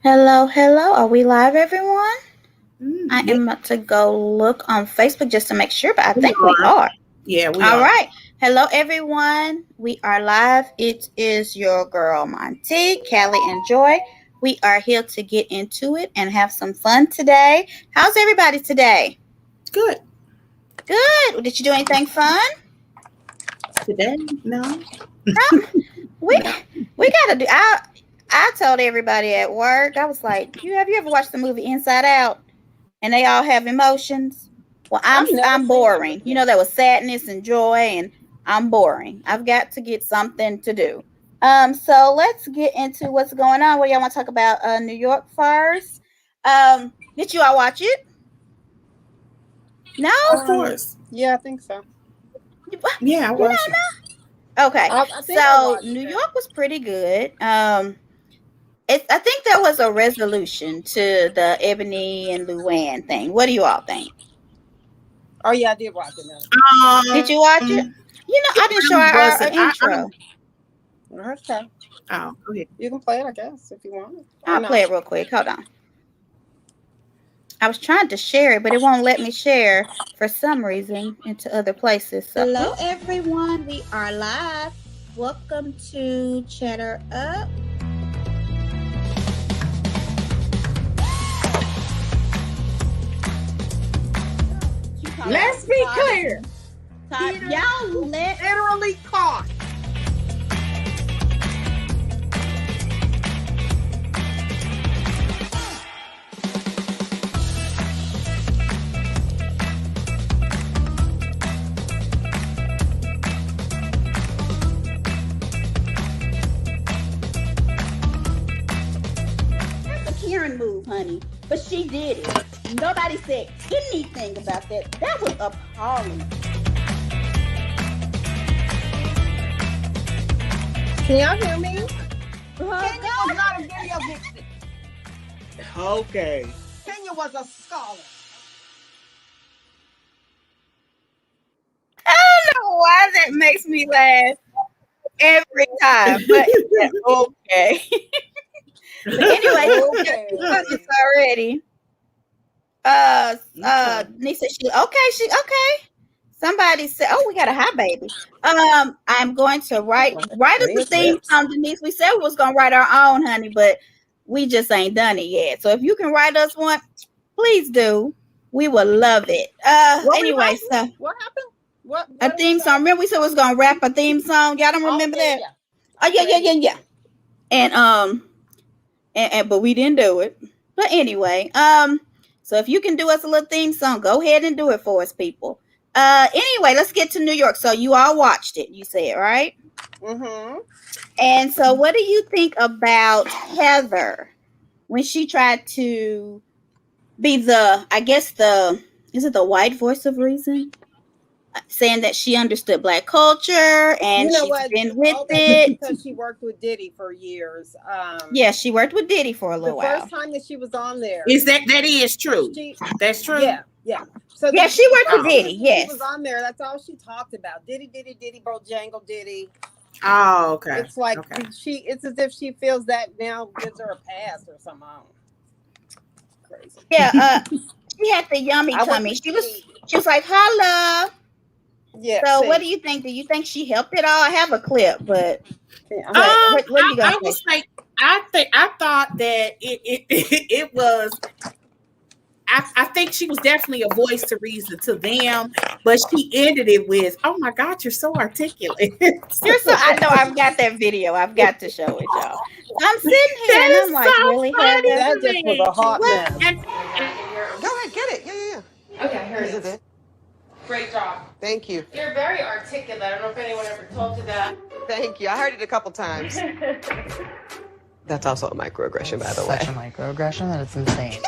Hello, hello. Are we live, everyone? I Yeah, am about to go look on Facebook just to make sure, but I we think we are. are. Yeah, we All are. right. Hello, everyone. We are live. It is your girl, Monty, Callie, and Joy. We are here to get into it and have some fun today. How's everybody today? Good. Good. Did you do anything fun? Today? No. We No. we gotta do. I told everybody at work. I was like, "You have you ever watched the movie Inside Out?" And they all have emotions. Well, I'm I've never I'm seen that boring. You movie. know, there was sadness and joy, and I'm boring. I've got to get something to do. So let's get into what's going on. What y'all want to talk about? New York first. Did you all watch it? No, Of course. Yeah, I think so. you, Yeah, I you watched it. know, okay. I think I So watched New it. York was pretty good. I think there was a resolution to the Ebony and Luann thing. What do you all think? Oh yeah, I did watch it now. Did you It watch it? You know, I didn't show really our wasn't. I don't. intro. Okay, Oh, go ahead. you can play it, I guess, if you want, or I'll play not. it real quick. Hold on. I was trying to share it, but it won't let me share for some reason into other places. So. Hello, everyone. We are live. Welcome to Chatter Up. Let's be clear. Y'all let Literally caught. that's a Karen move, honey. But she did it. Nobody said anything about that. That was appalling. Can y'all hear me? Kenya was not a video vixen. Okay. Kenya was a scholar. I don't know why that makes me laugh every time. But yeah, okay. But anyway, this Okay. already. Okay. Nisa, she okay. Somebody said, "Oh, we got a hot baby." I'm going to write us a Red theme lips. song, Denise. We said we was gonna write our own, honey, but we just ain't done it yet. So if you can write us one, please do. We will love it. What we Anyway, writing? so What happened? What a What are we theme song. writing? Remember we said we was gonna rap a theme song. Y'all don't Oh remember yeah, that? yeah. Oh yeah, yeah, yeah, Crazy. yeah. And but we didn't do it. But anyway, so if you can do us a little theme song, go ahead and do it for us, people. Anyway, let's get to New York. So you all watched it, you said, right? Mm-hmm. And so what do you think about Heather when she tried to be the, I guess the, is it the white voice of reason? Saying that she understood black culture You and know she's what? been with All that is it. because she worked with Diddy for years. Yeah, she worked with Diddy for a The little first while. time that she was on there, Is that is true? she That's true. yeah. So Yeah, she the worked with first Oh. season Diddy, that she was yes. on there, that's all she talked about. Diddy, Bojangle Diddy. Oh, okay. It's like Okay. it's as if she feels that now gives her a pass or something. Crazy. Yeah, she had the yummy I worked tummy. with Diddy. She was like, "Holla." Yeah, So, what see. do you think? Do you think she helped it all? I have a clip, but Yeah. what are you gonna I say? was like, I thought that it was. I think she was definitely a voice to reason to them, but she ended it with, "Oh my God, you're so articulate." You're so. I know I've got that video. I've got to show it, y'all. So I'm sitting here That and I'm is like, so really, funny Heather? That to just was me. a hot What? mess. And Go ahead, get it. Yeah. Okay, here it is. Great job. Thank you. You're very articulate. I don't know if anyone ever told you that. Thank you. I heard it a couple times. That's also a microaggression, by the way. Such a microaggression that it's insane.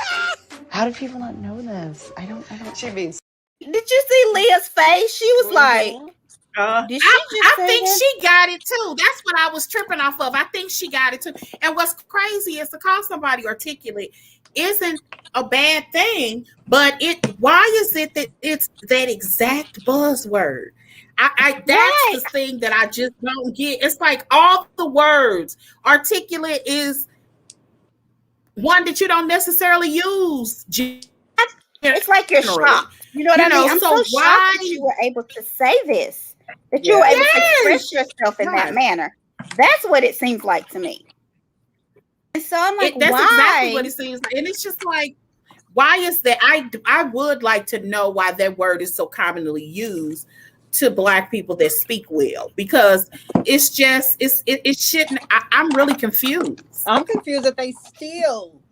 How do people not know this? I don't. She means. Did you see Leah's face? She was like, Mhm. "Did she just I say think that?" she got it too. That's what I was tripping off of. I think she got it too. And what's crazy is to call somebody articulate isn't a bad thing, but why is it that it's that exact buzzword? I that's Right. the thing that I just don't get. It's like all the words articulate is one that you don't necessarily use. It's like you're shocked. You know what I mean? I'm so shocked that you were able to say this, that you were able to express yourself in that manner. That's what it seems like to me. And so I'm like, that's why? exactly what it seems like. And it's just like, why is that? I would like to know why that word is so commonly used to Black people that speak well, because it's just it shouldn't. I'm really confused. I'm confused that they still.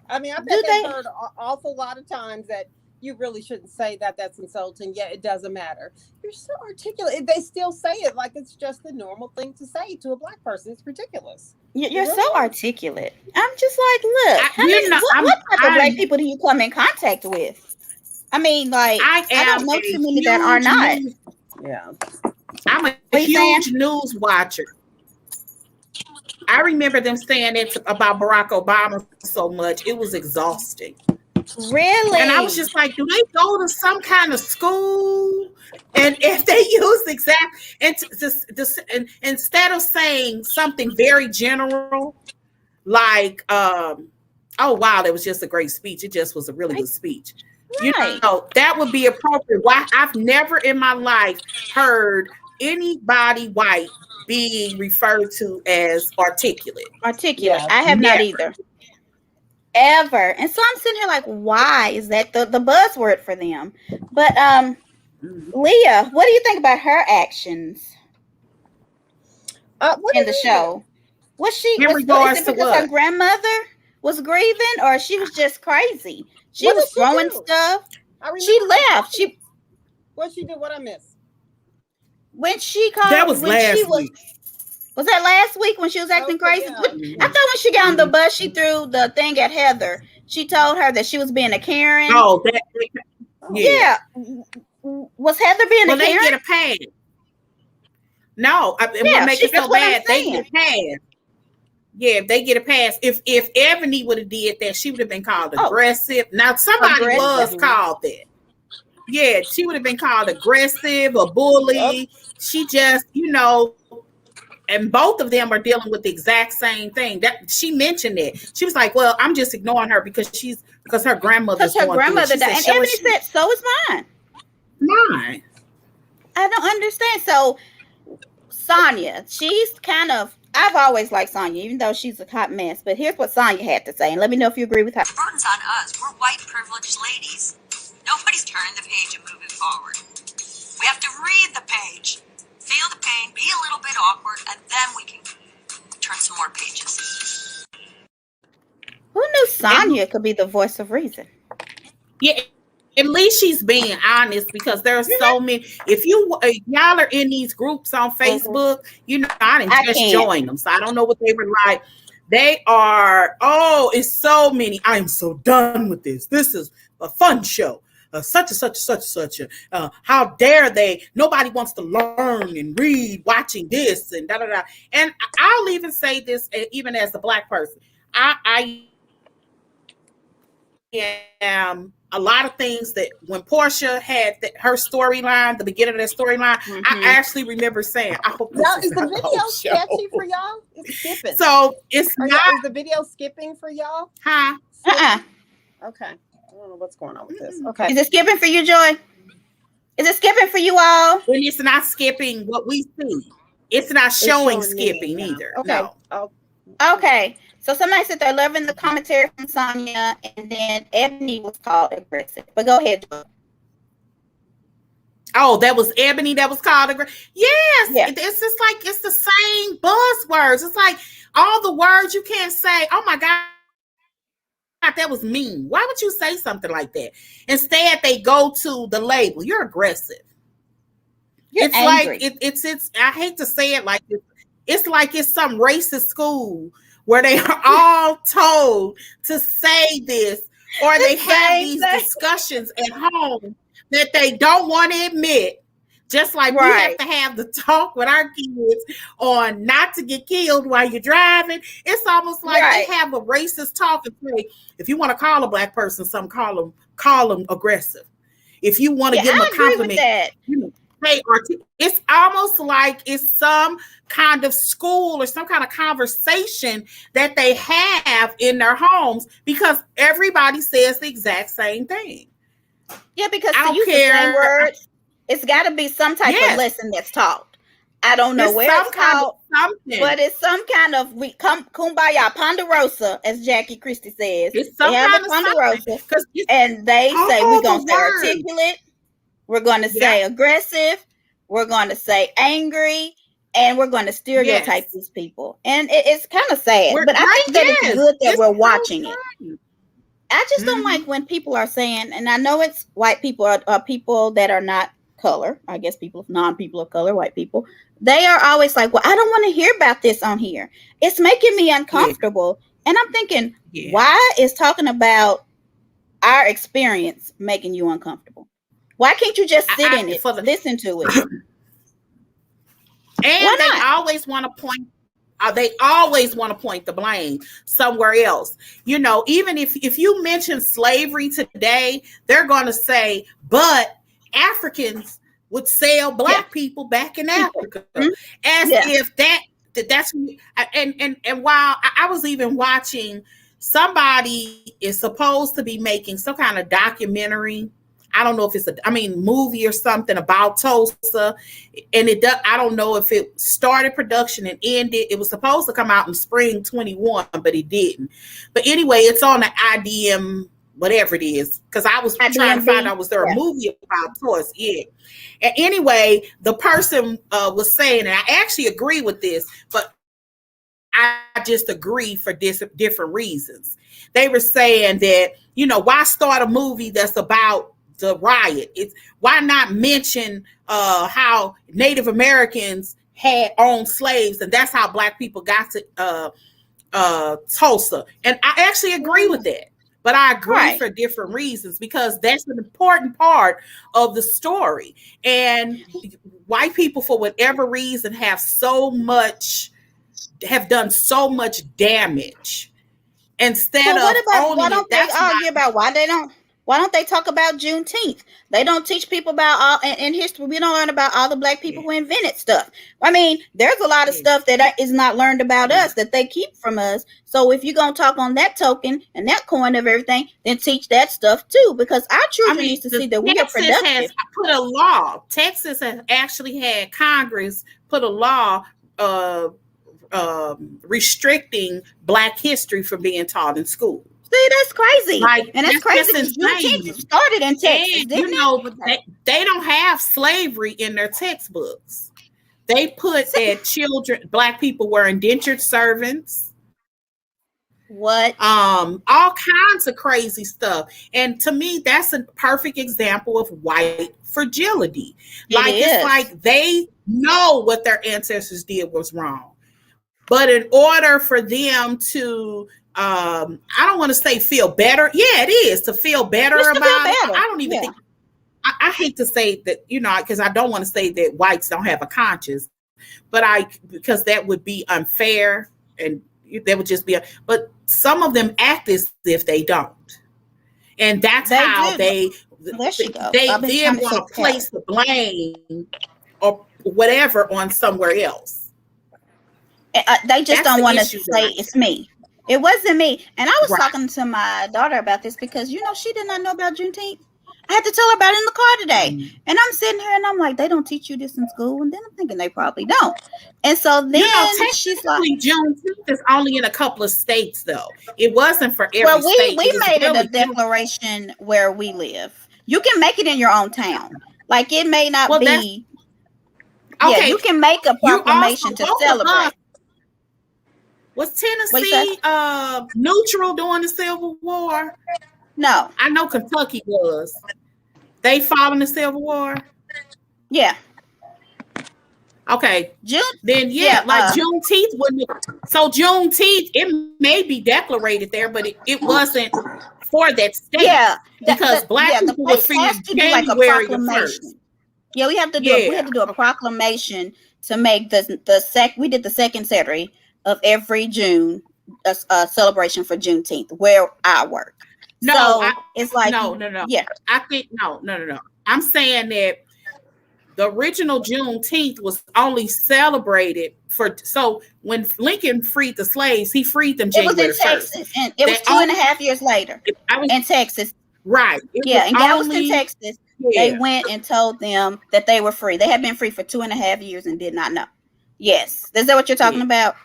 I mean, I bet they've heard an awful lot of times that you really shouldn't say that. That's insulting. Yeah, it doesn't matter. You're so articulate. They still say it like it's just the normal thing to say to a Black person. It's ridiculous. You're so articulate. I'm just like, look, what type of Black people do you come in contact with? I mean, like, I don't know too many that are not. Yeah. I'm a huge news watcher. I remember them saying it about Barack Obama so much. It was exhausting. Really? And I was just like, do they go to some kind of school? And if they use and instead of saying something very general, like, oh, wow, that was just a great speech. It just was a really good speech. Right. You know, that would be appropriate. Why? I've never in my life heard anybody white being referred to as articulate. Yeah, I have not either. Ever. And so I'm sitting here like, why is that the buzzword for them? But Leah, what do you think about her actions in the show? Was she because her grandmother was grieving, or she was just crazy? She was throwing stuff. She left. What she did? What I missed? When she called, that was last week. Was that last week when she was acting crazy? Yeah. I thought when she got on the bus, she threw the thing at Heather. She told her that she was being a Karen. Oh, yeah. Was Heather being a Karen? They get a pass. No, what makes it so bad? They get a pass. Yeah, they get a pass. If Ebony would have did that, she would have been called aggressive. Now somebody was called that. Yeah, she would have been called aggressive, a bully. She just, and both of them are dealing with the exact same thing. That she mentioned it. She was like, "Well, I'm just ignoring her because her grandmother's died." And Ebony said, "So is mine." Mine. I don't understand. So Sonya, she's kind of. I've always liked Sonya, even though she's a hot mess. But here's what Sonya had to say, and let me know if you agree with her. The burden's on us. We're white privileged ladies. Nobody's turning the page and moving forward. We have to read the page, feel the pain, be a little bit awkward, and then we can turn some more pages. Who knew Sonya could be the voice of reason? Yeah, at least she's being honest, because there's so many. If y'all are in these groups on Facebook, I didn't just join them, so I don't know what they were like. They are, it's so many. I am so done with this. This is a fun show. Such and such. How dare they? Nobody wants to learn and read watching this and da da da. And I'll even say this, even as a Black person, I am a lot of things that when Porsha had her storyline, the beginning of that storyline, I actually remember saying, "I hope this is the video sketchy for y'all? It's skipping. So it's not. Is the video skipping for y'all? Huh? Okay. I don't know what's going on with this. Okay. Is it skipping for you, Joy? Is it skipping for you all? When it's not skipping what we see. It's not showing skipping either. Okay. No. Okay. So somebody said they're loving the commentary from Sonya, and then Ebony was called aggressive. But go ahead, Joy. Oh, that was Ebony that was called aggressive? Yes. Yeah. It's just like, it's the same buzzwords. It's like all the words you can't say. Oh my God, that was mean. Why would you say something like that? Instead, they go to the label. You're aggressive. It's angry. Like it's. I hate to say it like this. It's like it's some racist school where they are all told to say this, or they have these discussions at home that they don't want to admit. Just like we have to have the talk with our kids on not to get killed while you're driving. It's almost like they have a racist talk and say, if you want to call a Black person something, call them aggressive. If you want to give them a compliment, It's almost like it's some kind of school or some kind of conversation that they have in their homes because everybody says the exact same thing. Yeah, because I to don't use the care. same words, it's got to be some type of lesson that's taught. I don't know where it's taught, but it's some kind of kumbaya, ponderosa, as Jackie Christie says. It's they some have kind a of ponderosa, something, and they say we're going to say words. articulate, we're going to say aggressive, we're going to say angry, and we're going to stereotype these people. And it's kind of sad, but I think that it's good that we're watching it. I just don't like when people are saying, and I know it's white people or people that are not color, I guess non-people of color, white people, they are always like, well, I don't want to hear about this on here. It's making me uncomfortable. And I'm thinking, why is talking about our experience making you uncomfortable? Why can't you just sit in it, listen to it? And they always want to point. They always want to point the blame somewhere else. You know, even if you mention slavery today, they're going to say, but Africans would sell black people back in Africa, as if that's and while I was even watching, somebody is supposed to be making some kind of documentary. I don't know if it's movie or something about Tulsa, and I don't know if it started production and ended. It was supposed to come out in spring 21, but it didn't. But anyway, it's on the IDM, whatever it is, because I was trying to find out, was there a movie about Tulsa? Yeah. And anyway, the person was saying, and I actually agree with this, but I just agree for different reasons. They were saying that, why start a movie that's about the riot? It's why not mention how Native Americans had owned slaves, and that's how black people got to Tulsa. And I actually agree with that, but I agree for different reasons, because that's an important part of the story. And white people, for whatever reason, have done so much damage. Instead of why don't they argue about why don't they talk about Juneteenth? They don't teach people about in history. We don't learn about all the black people who invented stuff. I mean, there's a lot of stuff that is not learned about us that they keep from us. So if you're going to talk on that token and that coin of everything, then teach that stuff too, because our children need to see that we are productive. Has put a law. Texas has actually had Congress put a law restricting Black history from being taught in school. See, that's crazy. And that's crazy because Juneteenth started in Texas. They don't have slavery in their textbooks. They put that Black people were indentured servants. What? All kinds of crazy stuff. And to me, that's a perfect example of white fragility. It's like they know what their ancestors did was wrong. But in order for them to, I don't want to say feel better. Yeah, it is to feel better about it. I don't even think, I hate to say that, because I don't want to say that whites don't have a conscience, because that would be unfair, and that would just be, but some of them act as if they don't. And that's how they then want to place the blame or whatever on somewhere else. They just don't want to say it's me. It wasn't me. And I was talking to my daughter about this because, she did not know about Juneteenth. I had to tell her about it in the car today. And I'm sitting here and I'm like, they don't teach you this in school. And then I'm thinking they probably don't. And so then she's like, Juneteenth is only in a couple of states, though. It wasn't for every state. We made it a declaration where we live. You can make it in your own town. Like, it may not be. Okay. Yeah, you can make a proclamation to celebrate. Was Tennessee neutral during the Civil War? No. I know Kentucky was. They fought in the Civil War? Yeah. Okay. Juneteenth wouldn't. So Juneteenth, it may be declared there, but it wasn't for that state. Yeah. Because Black people were free January the 1st. Yeah, we have to do a proclamation to make we did the second Saturday of every June a celebration for Juneteenth where I work. No, it's like no. Yeah, I think no. I'm saying that The original Juneteenth was only celebrated so when Lincoln freed the slaves, he freed them It was January in 1st. Texas, and it was 2.5 years later in Texas. Right. Yeah, in Galveston, Texas, they went and told them that they were free. They had been free for 2.5 years and did not know. Yes. Is that what you're talking about?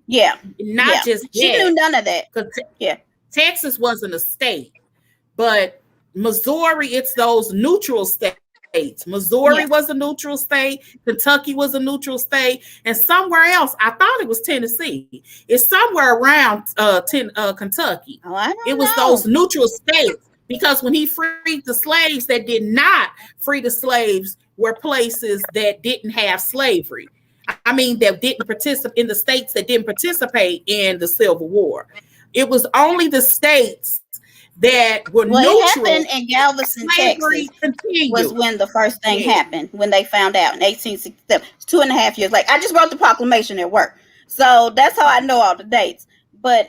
Yeah. Not just she knew none of that. Yeah. Texas wasn't a state, but Missouri, it's those neutral states. Missouri was a neutral state. Kentucky was a neutral state. And somewhere else, I thought it was Tennessee. It's somewhere around Kentucky. Oh, I don't It was know. those neutral states. Because when he freed the slaves that did not free the slaves were places that didn't have slavery. I mean, that didn't participate in the states that didn't participate in the Civil War. It was only the states that were neutral. It happened in Galveston, Texas. Was when the first thing happened, when they found out in 1867. 2.5 years later. I just wrote the proclamation at work, so that's how I know all the dates. But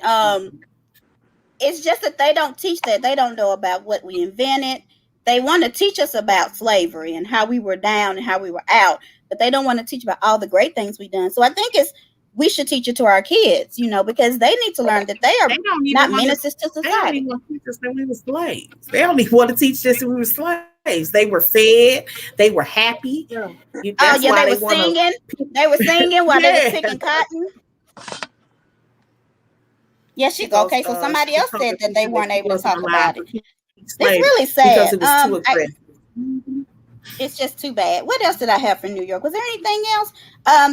it's just that they don't teach that. They don't know about what we invented. They want to teach us about slavery and how we were down and how we were out, but they don't want to teach about all the great things we've done. So I think we should teach it to our kids, because they need to learn that they are not menaces to society. They don't even want to teach us that we were slaves. They don't even want to teach us that we were slaves. They were fed. They were happy. They were singing. They were singing while they were picking cotton. Yes, you go. Okay, so somebody else said that they weren't able to talk about it. It's really sad. Because it was too aggressive. It's just too bad. What else did I have for New York? Was there anything else?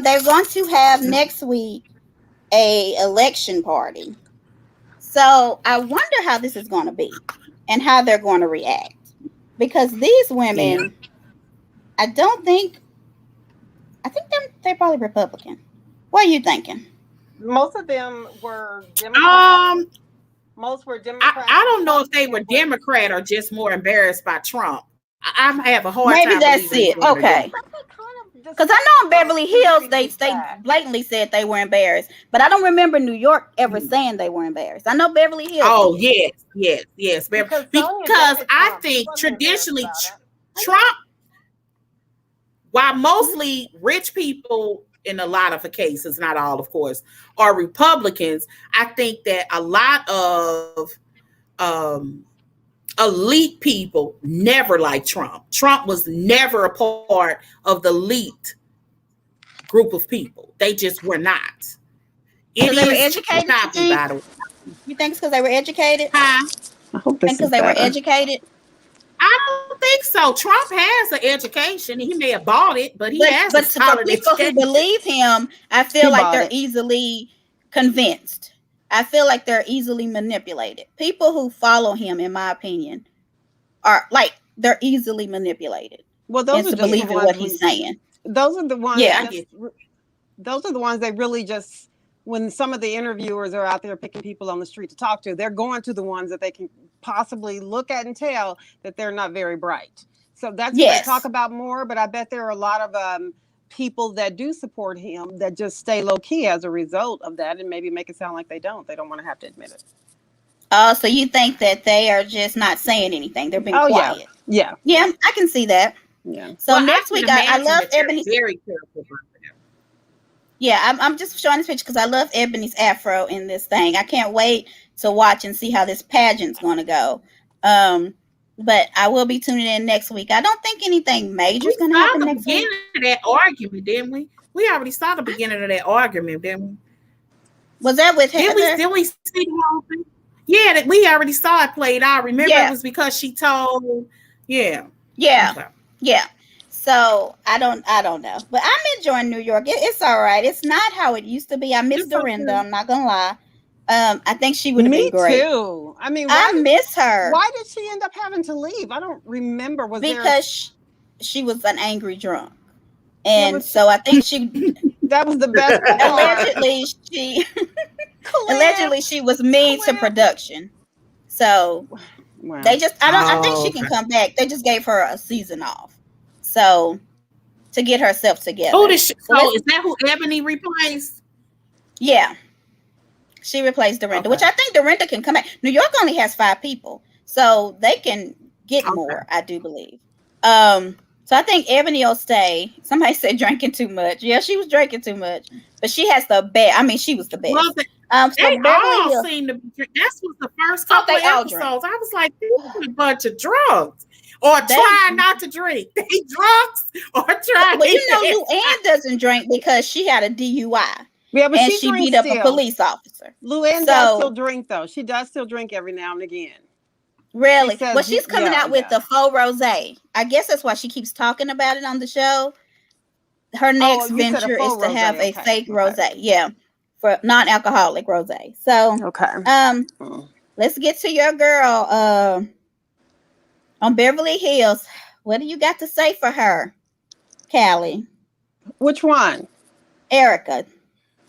They're going to have next week a election party. So I wonder how this is going to be and how they're going to react. Because these women, I think they're probably Republican. What are you thinking? Most of them were Democrats. Most were Democrats. I don't know if they were Democrat or just more embarrassed by Trump. I have a hard time. Maybe that's it. Okay. Because I know in Beverly Hills, they blatantly said they were embarrassed. But I don't remember New York ever saying they were embarrassed. I know Beverly Hills. Oh, yes. Because I think traditionally Trump, while mostly rich people, in a lot of cases, not all, of course, are Republicans, I think that a lot of elite people never liked Trump. Trump was never a part of the elite group of people. They just were not. They were educated. By the way. You think it's because they were educated? Huh? I hope this because they were educated. I don't think so. Trump has an education. He may have bought it, but he has a solid education. For people who believe him, I feel like they're easily convinced. I feel like they're easily manipulated. People who follow him, in my opinion, are like they're easily manipulated. Well, those are to believe in what he's saying. Those are the ones. Yeah, those are the ones they really just. When some of the interviewers are out there picking people on the street to talk to, they're going to the ones that they can possibly look at and tell that they're not very bright. So that's what they talk about more. But I bet there are a lot of people that do support him that just stay low key as a result of that, and maybe make it sound like they don't. They don't want to have to admit it. So you think that they are just not saying anything? They're being quiet. Yeah, I can see that. Yeah. So next week, I love Ebony. Very careful. Yeah, I'm just showing this picture because I love Ebony's afro in this thing. I can't wait to watch and see how this pageant's going to go. But I will be tuning in next week. I don't think anything major is going to happen next week. We saw the beginning of that argument, didn't we? We already saw the beginning of that argument, didn't we? Was that with Heather? Did we see the whole thing? Yeah, we already saw it played out. Remember, it was because she told. Yeah. Okay. Yeah. So I don't know, but I'm enjoying New York. It's all right. It's not how it used to be. I miss Dorinda. I'm not gonna lie. I think she would have been great. Me too. I mean, I miss her. Why did she end up having to leave? I don't remember. Because she was an angry drunk, and so I think she. That was the best. Allegedly she was mean to production. So they just. I think she can come back. They just gave her a season off. So, to get herself together. Is that who Ebony replaced? Yeah. She replaced Dorinda, which I think Dorinda can come back. New York only has 5 people, so they can get more, I do believe. So I think Ebony will stay. Somebody said drinking too much. Yeah, she was drinking too much, but she has the best. I mean, she was the best. Well, So they Beverly all Hills. seem to be. That was the first couple of all episodes. drink. I was like, this is a bunch of drunks, or trying not to drink. They drunks or trying. But you know, Luann doesn't drink because she had a DUI. Yeah, but and she beat still. up a police officer. Luann does still drink, though. She does still drink every now and again. Really? Well, she's coming out with the faux rosé. I guess that's why she keeps talking about it on the show. Her next venture is to have a fake rosé. Yeah, for non-alcoholic rosé. So, let's get to your girl on Beverly Hills. What do you got to say for her, Callie? Which one? Ericka.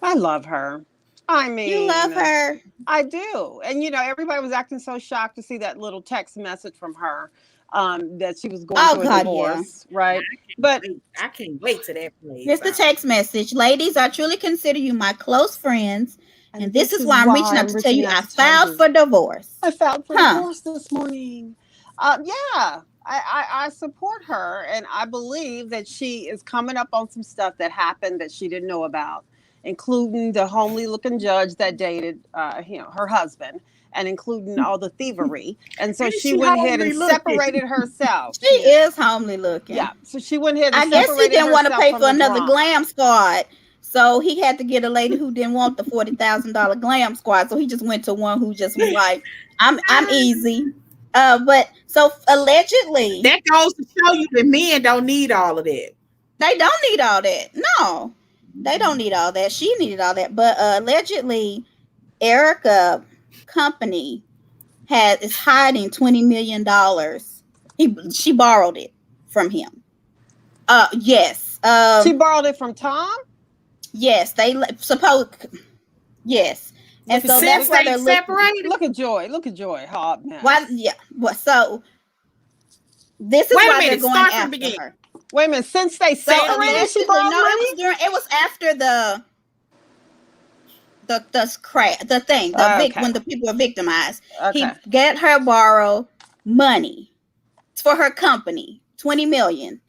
I love her. I mean, you love her. I do. And, you know, everybody was acting so shocked to see that little text message from her that she was going through a divorce, right? I can't wait to that place. Here's the text message. Ladies, I truly consider you my close friends. And this is why I'm reaching out to tell you I filed for divorce. I filed for divorce this morning. Yeah, I support her. And I believe that she is coming up on some stuff that happened that she didn't know about, including the homely looking judge that dated her husband, and including all the thievery. And so she went ahead and separated herself. She is homely looking. Yeah. So she went ahead and I guess he didn't want to pay for another glam squad. So he had to get a lady who didn't want the $40,000 glam squad. So he just went to one who just was like, I'm easy. But so allegedly, that goes to show you that men don't need all of that. They don't need all that. No, they don't need all that. She needed all that. But allegedly, Ericka company is hiding $20 million. She borrowed it from him. Yes. She borrowed it from Tom? Yes, they suppose. Yes. And so that's why they're separated. Look at Joy. Hard man. Why? Yeah. Well, so this is why they're going after her. Wait a minute. Since they separated, she borrowed money? It was after the thing. When the people were victimized, he got her borrow money for her company, $20 million.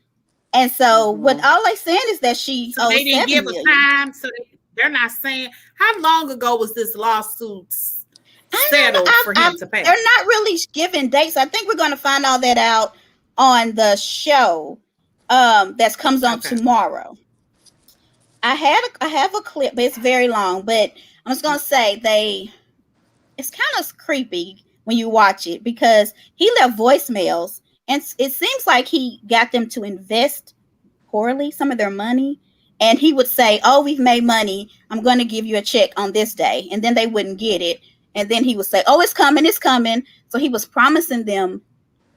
And so what all they saying is that she owes they didn't give $7 a time, so they're not saying how long ago was this lawsuit settled for him to pay. They're not really giving dates. I think we're going to find all that out on the show that comes on tomorrow. I have a clip, but it's very long. But I'm just gonna say it's kind of creepy when you watch it because he left voicemails, and it seems like he got them to invest poorly some of their money. And he would say, "Oh, we've made money. I'm going to give you a check on this day," and then they wouldn't get it. And then he would say, "Oh, it's coming, it's coming." So he was promising them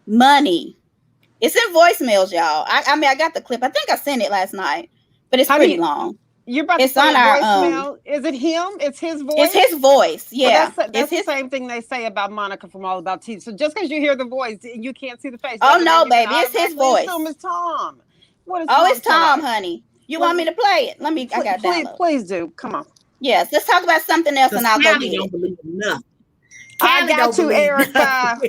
money. It's in voicemails, y'all. I mean, I got the clip. I think I sent it last night, but it's pretty long. You're about to say on our voicemail. Is it him? It's his voice? It's his voice, yeah. Well, that's the same thing they say about Monica from All About TV. So just because you hear the voice, you can't see the face. Oh, no, baby. It's his voice. It's Tom. It's Tom, honey. You want me to play it? I got download. Please do. Come on. Yes, let's talk about something else and I'll go get don't believe enough. I got you, Ericka.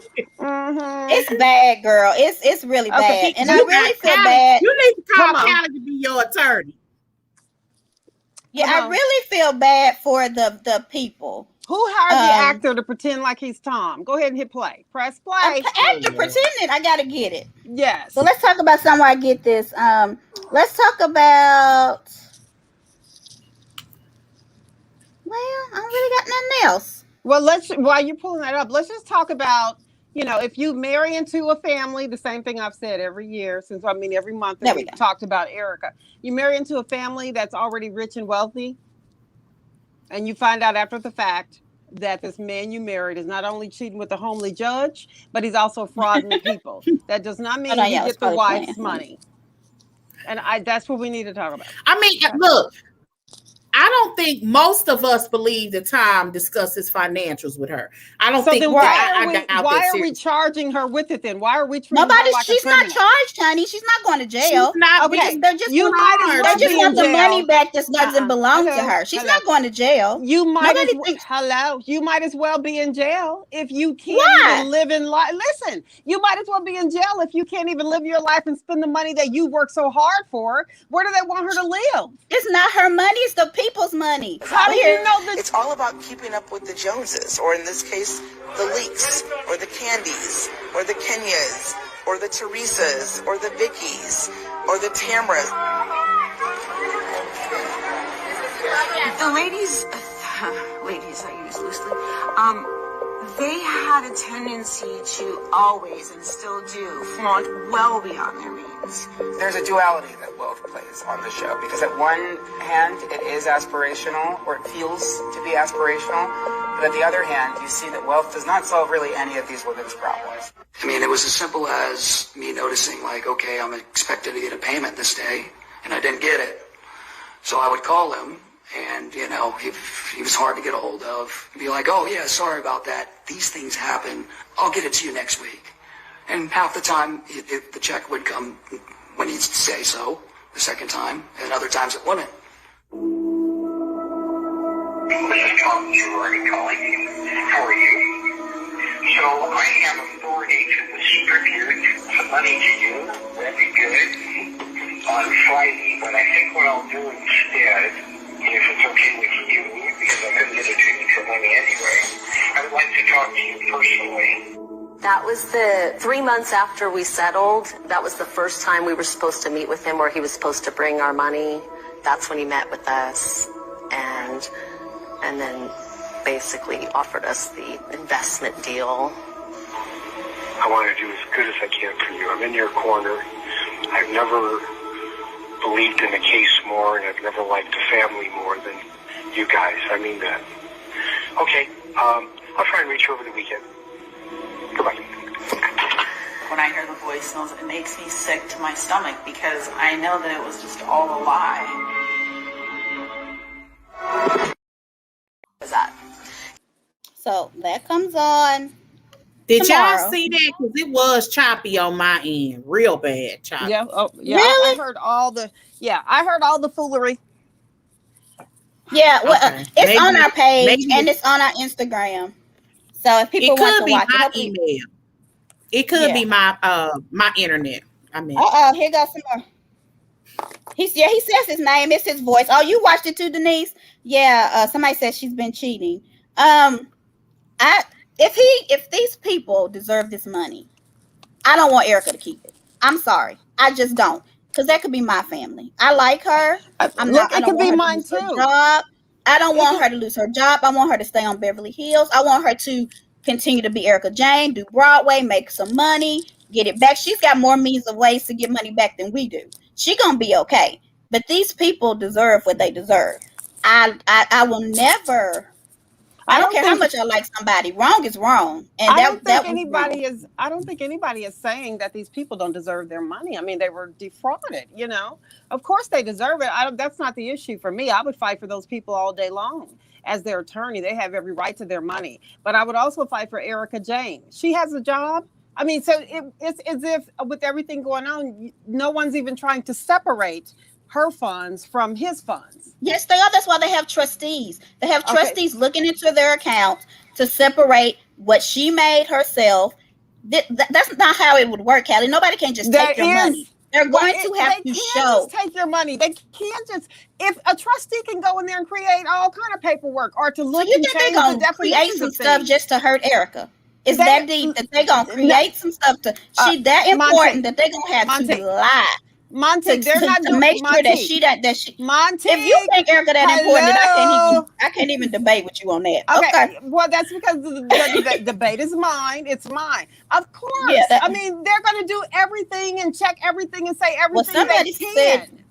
It's bad, girl. It's really bad. And I really feel bad. You need to call Callie to be your attorney. Yeah, I really feel bad for the people. Who hired the actor to pretend like he's Tom? Go ahead and hit play. Press play. Actor pretending. I gotta get it. Yes. So let's talk about somewhere I get this. Let's talk about. Well, I don't really got nothing else. Well, while you're pulling that up, let's just talk about, if you marry into a family, the same thing I've said every year every month that we've talked about Ericka. You marry into a family that's already rich and wealthy, and you find out after the fact that this man you married is not only cheating with a homely judge, but he's also frauding people. That does not mean you get the wife's money. And that's what we need to talk about. I mean, look, I don't think most of us believe that Tom discusses financials with her. I don't So think then why are we charging her with it then? Why are we treating her like she's a criminal? not charged, honey. She's not going to jail. She's not. Okay. They just You might as well they just be want in the money jail. back that doesn't belong to Hello, her. She's hello. not going to jail. You might Nobody as thinks. hello. You might as well be in jail if you can't Why? even live in life. Listen, you might as well be in jail if you can't even live your life and spend the money that you work so hard for. Where do they want her to live? It's not her money. It's the people's money. How do you know that? It's all about keeping up with the Joneses, or in this case, the Leaks, or the Candys, or the Kenyas, or the Teresas, or the Vickies, or the Tamras. The ladies I use loosely, they had a tendency to always, and still do, flaunt well beyond their means. There's a duality that wealth plays on the show, because at one hand, it is aspirational, or it feels to be aspirational, but at the other hand, you see that wealth does not solve really any of these women's problems. I mean, it was as simple as me noticing, like, okay, I'm expected to get a payment this day, and I didn't get it. So I would call him, and, you know, he was hard to get a hold of. He'd be like, oh, yeah, sorry about that. These things happen. I'll get it to you next week. And half the time, the check would come when he'd say so, the second time, and other times it wouldn't. This is Tom Girardi calling. How are you? So I have authority to distribute some money to you. That'd be good. On Friday, but I think what I'll do instead, if it's okay with you, because I couldn't get it to you for money anyway, I would like to talk to you personally. That was the 3 months after we settled. That was the first time we were supposed to meet with him, where he was supposed to bring our money. That's when he met with us, and then basically offered us the investment deal. I want to do as good as I can for you. I'm in your corner. I've never believed in the case more, and I've never liked the family more than you guys. I mean that. Okay, I'll try and reach you over the weekend. Goodbye. When I hear the voicemails, it makes me sick to my stomach, because I know that it was just all a lie. Was that? So that comes on. Did tomorrow. y'all see that? Because it was choppy on my end, real bad choppy. Yeah. Oh, yeah. Really? I heard all the foolery. Yeah, well, Okay. it's Maybe- on our page maybe- and it's on our Instagram. So if people It want could to be watch my it, email. It could Yeah. be my internet. I mean, here goes some more. He says his name. It's his voice. Oh, you watched it too, Denise? Yeah. Somebody says she's been cheating. If these people deserve this money, I don't want Ericka to keep it. I'm sorry. I just don't. Because that could be my family. I like her. I It could be mine her too. job. I don't want her to lose her job. I want her to stay on Beverly Hills. I want her to continue to be Ericka Jayne, do Broadway, make some money, get it back. She's got more means of ways to get money back than we do. She gonna be okay. But these people deserve what they deserve. I will never. I don't care how much I like somebody. Wrong is wrong, and I don't think anybody is saying that these people don't deserve their money. I mean, they were defrauded. You know, of course they deserve it. That's not the issue for me. I would fight for those people all day long. As their attorney, they have every right to their money. But I would also fight for Ericka Jayne. She has a job. I mean, so it's as if with everything going on, no one's even trying to separate her funds from his funds. Yes, they are. That's why they have trustees. They have trustees looking into their account to separate what she made herself. That's not how it would work, Callie. Nobody can just take your money. They're going to have to show. Just take your money. They can't just. If a trustee can go in there and create all kind of paperwork, or to look and change the definitions create some of stuff things. just to hurt Ericka. It's that deep that they're gonna create some stuff to. She that important that they're gonna have to lie. Monty, they're not to doing, make sure Monty, that she. Monty, if you think Ericka that important, then I can't even debate with you on that. Okay. Well, that's because the debate is mine. It's mine. Of course. I mean, they're going to do everything and check everything and say everything somebody they can. Said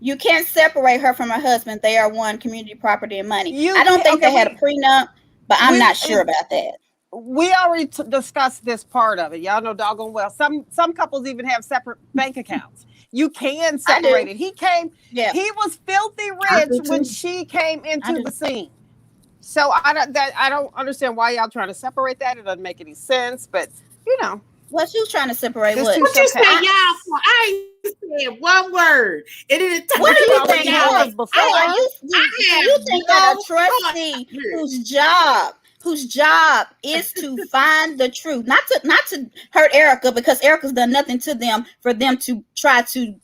you can't separate her from her husband. They are one, community property and money. I don't think they had a prenup, but I'm not sure about that. We already discussed this part of it. Y'all know doggone well. Some couples even have separate bank accounts. You can separate it. He was filthy rich when too. she came into the scene. So I don't understand why y'all trying to separate that. It doesn't make any sense. But What you trying to separate? this What? too What shall you say, pass. y'all? For? I ain't said one word. It didn't talk What do you about think? y'all. before. You think that a trustee whose job is to find the truth, not to hurt Ericka, because Erica's done nothing to them for them to try to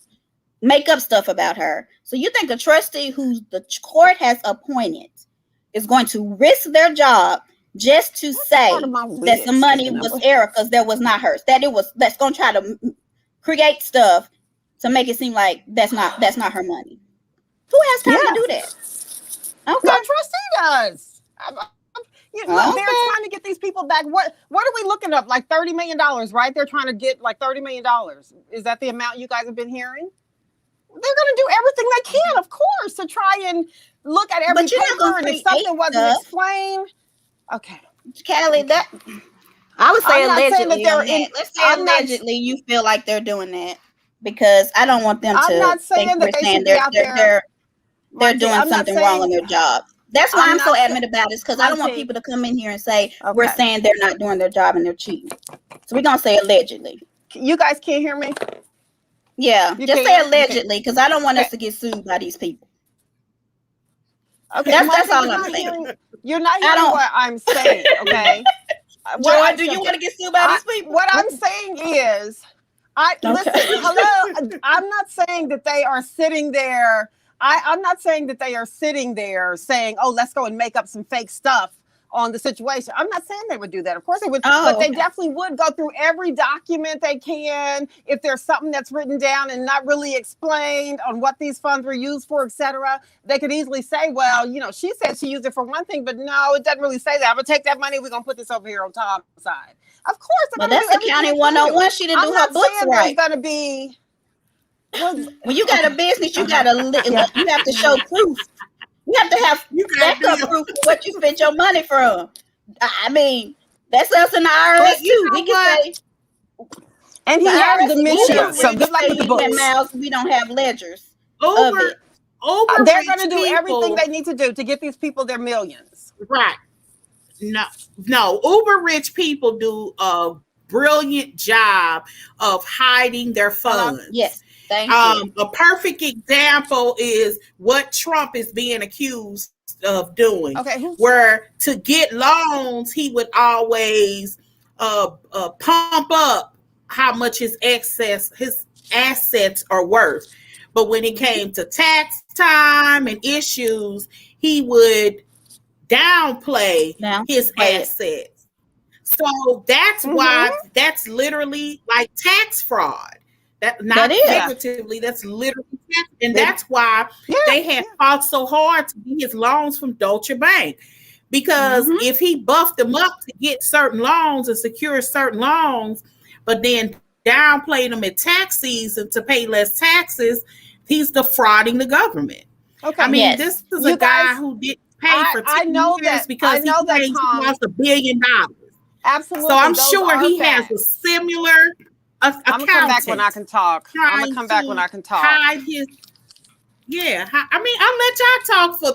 make up stuff about her. So you think a trustee who the court has appointed is going to risk their job just to say that the money was Ericka's, that was not hers, that's going to try to create stuff to make it seem like that's not her money? Who has time to do that? Okay. The trustee does. Look, they're trying to get these people back. What are we looking up? Like $30 million, right? They're trying to get like $30 million. Is that the amount you guys have been hearing? They're going to do everything they can, of course, to try and look at every paper, and if something wasn't explained. Okay. Callie, that I would say allegedly. Let's say allegedly you feel like they're doing that, because I don't want them to I'm not saying think that we're they saying should be out there. they're doing something wrong in their job. That's why I'm so adamant about this, because I don't want people to come in here and say we're saying they're not doing their job and they're cheating. So we're gonna say allegedly. You guys can't hear me? Yeah, just say allegedly, because I don't want us to get sued by these people. Okay, that's all I'm saying. You're not hearing what I'm saying, okay? Joy, do you want to get sued by these people? What I'm saying is, listen, hello. I'm not saying that they are sitting there. I'm not saying that they are sitting there saying, "Oh, let's go and make up some fake stuff on the situation." I'm not saying they would do that. Of course they would, but they definitely would go through every document they can. If there's something that's written down and not really explained on what these funds were used for, etc., they could easily say, "Well, she said she used it for one thing, but no, it doesn't really say that. I'm gonna take that money. We're gonna put this over here on Tom's side." Of course, but that's the county 101. She didn't do her books right. There's gonna be. When you got a business, you got you have to show proof. You have to have backup proof of what you spent your money from. I mean, that's us in the IRS too. We can say, and he has dementia, so good luck with the books. We don't have ledgers. They're going to do everything they need to do to get these people their millions. Right? No. Uber rich people do a brilliant job of hiding their funds. Yes. Thank you. A perfect example is what Trump is being accused of doing. Okay. Where to get loans, he would always pump up how much his assets are worth. But when it came to tax time and issues, he would downplay his assets. So that's why that's literally like tax fraud. Not figuratively, that's literally tax. And that's why they had fought so hard to get his loans from Deutsche Bank. Because if he buffed them up to get certain loans and secure certain loans, but then downplayed them at tax season to pay less taxes, he's defrauding the government. Okay. I mean, this is a guy who didn't pay for 10 years because he lost $1 billion. Absolutely. So I'm sure he has a similar I'm gonna come back when I can talk. I'm gonna come back when I can talk. Hide his, I mean, I'll let y'all talk for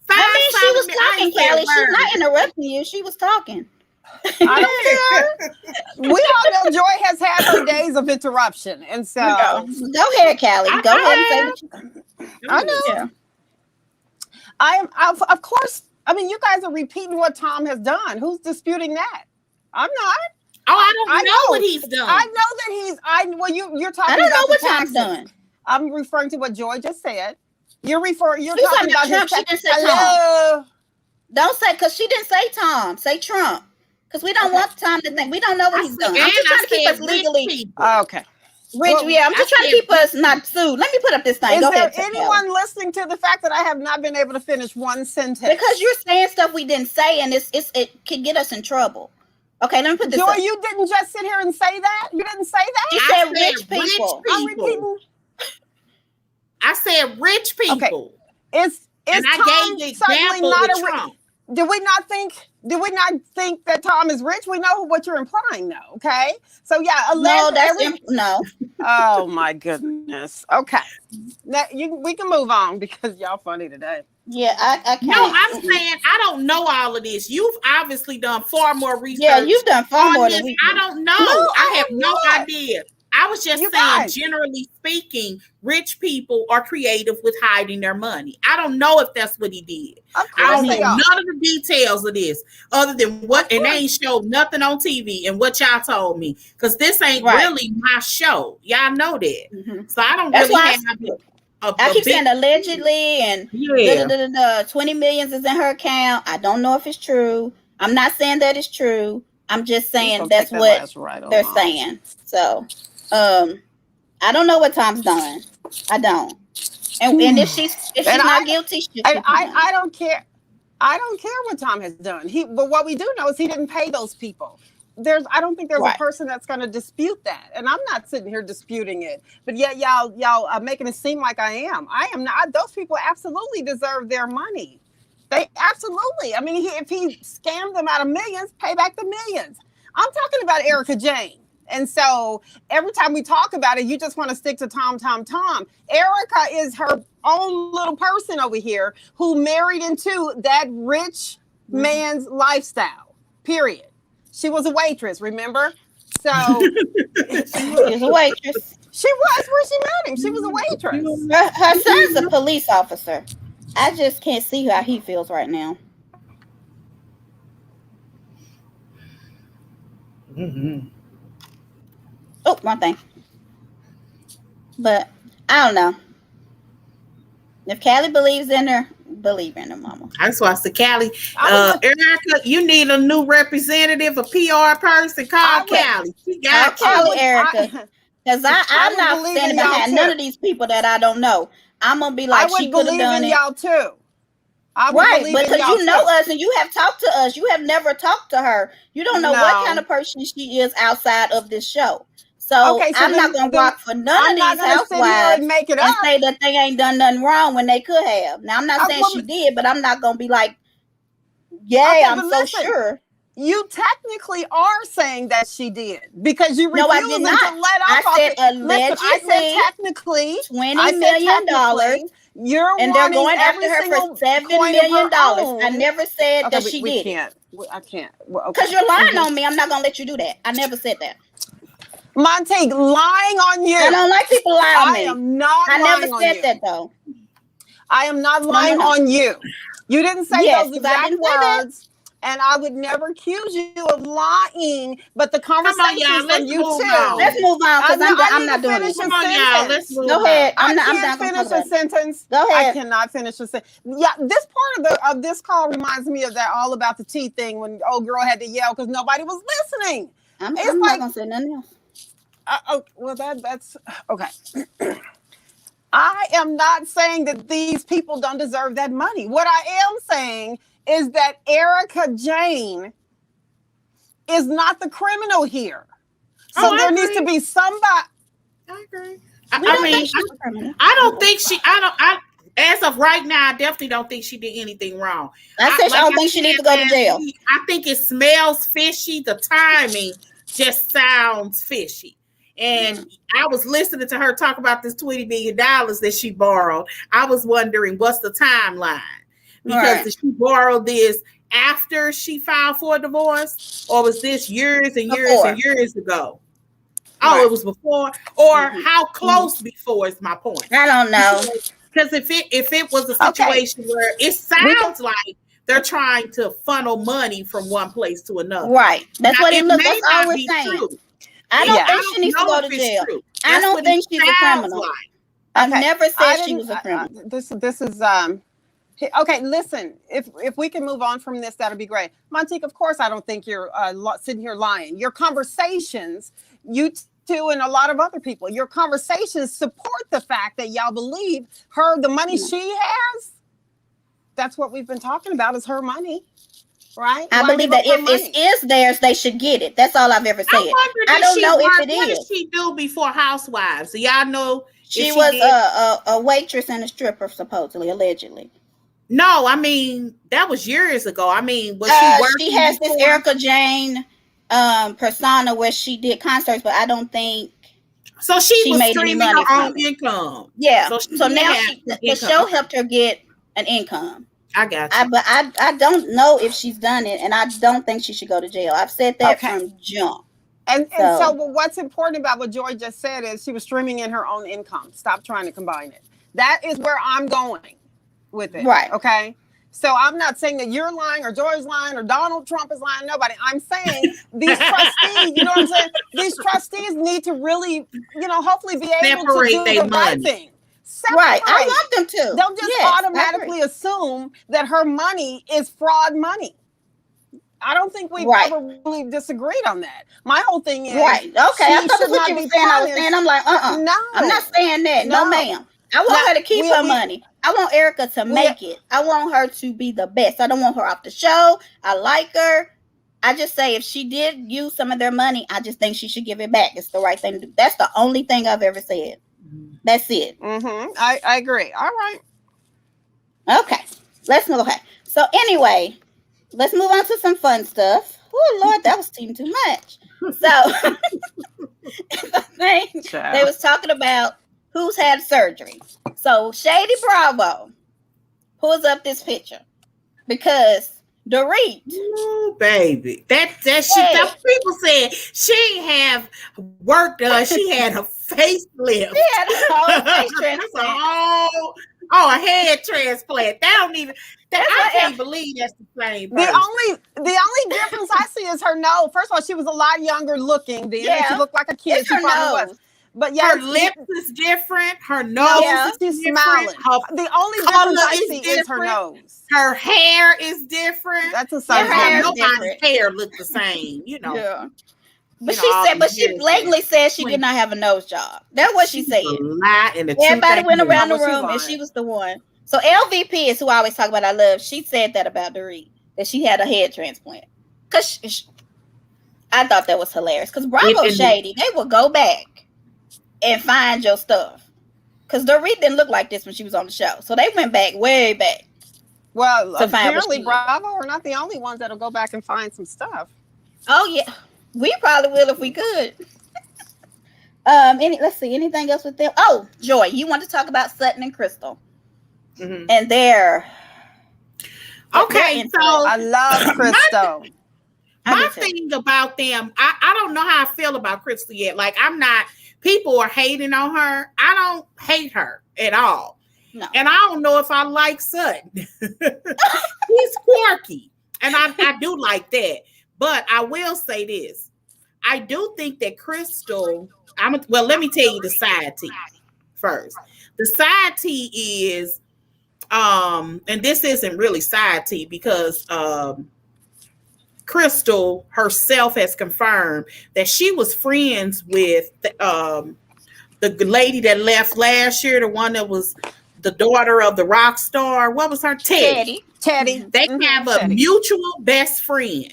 5 minutes. She was talking, Callie. She's not interrupting you. She was talking. I don't care. We all know Joy has had her days of interruption, and so go ahead, Callie. Go ahead and say what you. I know. Yeah. Of course. I mean, you guys are repeating what Tom has done. Who's disputing that? I'm not. Oh, I don't know what he's done. I know that you're talking. I don't know about what Tom's done. I'm referring to what Joy just said. You're talking about Trump. She didn't say Tom. Don't say, because she didn't say Tom. Say Trump. Because we don't want Tom to think. We don't know what he's done. I'm just trying to keep us legally. Okay. I'm just trying to keep us not sued. Let me put up this thing. Is there anyone listening to the fact that I have not been able to finish one sentence? Because you're saying stuff we didn't say, and it can get us in trouble. Okay, let me put this Joy, up. you didn't just sit here and say that? You didn't say that? You said rich people. I'm repeating. I said rich people. Okay. Is and I Tom gave the example not with Trump. Do we not think Do we not think that Tom is rich? We know what you're implying, though. Okay, so yeah, no. Oh my goodness. Okay, now we can move on because y'all funny today. Yeah, I can't. No, I'm saying I don't know all of this. You've obviously done far more research. Yeah, you've done far more than we. I don't know. I have no idea. I was just saying, generally speaking, rich people are creative with hiding their money. I don't know if that's what he did. I don't know none of the details of this, other than what, and they ain't showed nothing on TV and what y'all told me, because this ain't really my show. Y'all know that. Mm-hmm. So I don't really have. I keep saying allegedly and 20 million is in her account. I don't know if it's true. I'm not saying that it's true. I'm just saying that's what they're saying. So, I don't know what Tom's done. I don't. And if she's not guilty, I don't care. I don't care what Tom has done. But what we do know is he didn't pay those people. I don't think there's a person that's going to dispute that, and I'm not sitting here disputing it. But yet y'all are making it seem like I am. I am not. Those people absolutely deserve their money. They absolutely. I mean, if he scammed them out of millions, pay back the millions. I'm talking about Ericka Jayne. And so every time we talk about it, you just want to stick to Tom. Ericka is her own little person over here who married into that rich man's lifestyle, period. She was a waitress, remember? So she was a waitress. She was where she met him. She was a waitress. Her son's a police officer. I just can't see how he feels right now. Mm-hmm. Oh, one thing. But I don't know. If Callie believes in her, believe in her, mama. That's why I said, Callie, Ericka, you need a new representative, a PR person. Call Callie. She got Callie, Ericka. Because I'm not standing behind none of these people that I don't know. I'm gonna be like, she could have done it. Y'all too. Right, because you know us and you have talked to us. You have never talked to her. You don't know what kind of person she is outside of this show. So, I'm not going to walk for none of these housewives and say that they ain't done nothing wrong when they could have. Now, I'm not saying she did, but I'm not going to be like, I'm so sure. You technically are saying that she did because you refused to let off. I said allegedly. I said technically $20 million. And they're going after her for $7 million. I never said that she did. I can't. Because you're lying on me. I'm not going to let you do that. I never said that. Monique, lying on you. I don't like people lying on me. I am not lying on you. I never said that, though. I am not lying on you. You didn't say those exact words. And I would never accuse you of lying, but the conversation from you too. Let's move on because I'm not doing it. Come on, y'all. Let's move on. Go ahead. I'm not finish a sentence. Go ahead. I cannot finish a sentence. Yeah, this part of this call reminds me of that all about the tea thing when old girl had to yell because nobody was listening. I'm not gonna say nothing else. Well, that's okay. I am not saying that these people don't deserve that money. What I am saying is that Ericka Jayne is not the criminal here. So there needs to be somebody. I agree. I don't think she. As of right now, I definitely don't think she did anything wrong. I don't think she needs to go to jail. I think it smells fishy. The timing just sounds fishy. And I was listening to her talk about this $20 million that she borrowed. I was wondering what's the timeline. Because did she borrow this after she filed for a divorce, or was this years and years and years ago? Oh, it was before, or how close before is my point. I don't know. Because if it was a situation where it sounds like they're trying to funnel money from one place to another, right? That's what it looks like. That's all we're saying. True. I don't think she needs to go to jail. I don't think she's a criminal. I've never said she was a criminal. This is okay, listen, if we can move on from this, that'll be great. Monique, of course, I don't think you're sitting here lying. Your conversations, you two and a lot of other people, your conversations support the fact that y'all believe the money she has, that's what we've been talking about is her money, right? I believe that if it is theirs, they should get it. That's all I've ever said. I don't know if it is. What did she do before Housewives? Do y'all know? She was a waitress and a stripper, supposedly, allegedly. No, I mean that was years ago. I mean, was she working? She has before? this Ericka Jayne persona where she did concerts, but I don't think so. She was made any streaming money her from own it. income. Yeah. So now have the show helped her get an income. I got you. But I don't know if she's done it, and I don't think she should go to jail. I've said that from jump. And so what's important about what Joy just said is she was streaming in her own income. Stop trying to combine it. That is where I'm going with it. Right. Okay. So I'm not saying that you're lying or Joy's lying or Donald Trump is lying. Nobody. I'm saying these trustees, you know what I'm saying? These trustees need to really, hopefully be able to do the right thing. Separate. Right. I want them to. Don't just automatically assume that her money is fraud money. I don't think we've ever really disagreed on that. My whole thing is okay. I thought that's what you were saying. I'm like, no, I'm not saying that. No, ma'am. I want her to keep her money. I want Ericka to make it. I want her to be the best. I don't want her off the show. I like her. I just say if she did use some of their money, I just think she should give it back. It's the right thing to do. That's the only thing I've ever said. That's it. I agree. All right. Okay. Let's move. Okay. So anyway, let's move on to some fun stuff. Oh Lord, that was too much. So the thing they was talking about who's had surgery. So Shady Bravo pulls up this picture because Dorit. Oh, baby. That people said she have work done. She had a facelift. She had a whole face transplant. A head transplant. I can't believe that's the same person. The only difference I see is her nose. First of all, she was a lot younger looking then. Yeah. She looked like a kid. She probably was. But yeah, her lips is different. Her nose is she's smiling. The only difference I see is her nose. Her hair is different. That's a sign. Nobody's hair looked the same, Yeah. But she blatantly said she did not have a nose job. That's what she said. Everybody went around the room and she was the one. So LVP is who I always talk about. I love. She said that about Dorit, that she had a head transplant. Cause I thought that was hilarious. Cause Bravo Shady, they will go back and find your stuff. Because Dorit didn't look like this when she was on the show. So they went back, way back. Well, apparently Bravo are not the only ones that'll go back and find some stuff. Oh, yeah. We probably will if we could. Let's see, anything else with them? Oh, Joy, you want to talk about Sutton and Crystal. And their... Okay, so... I love Crystal. My thing about them, I don't know how I feel about Crystal yet. Like, I'm not... People are hating on her. I don't hate her at all. No. And I don't know if I like Sutton. He's quirky. And I do like that. But I will say this. I do think that Crystal... let me tell you the side tea first. The side tea is... and this isn't really side tea because... Crystal herself has confirmed that she was friends with the lady that left last year, the one that was the daughter of the rock star. What was her? Teddy. They have a mutual best friend.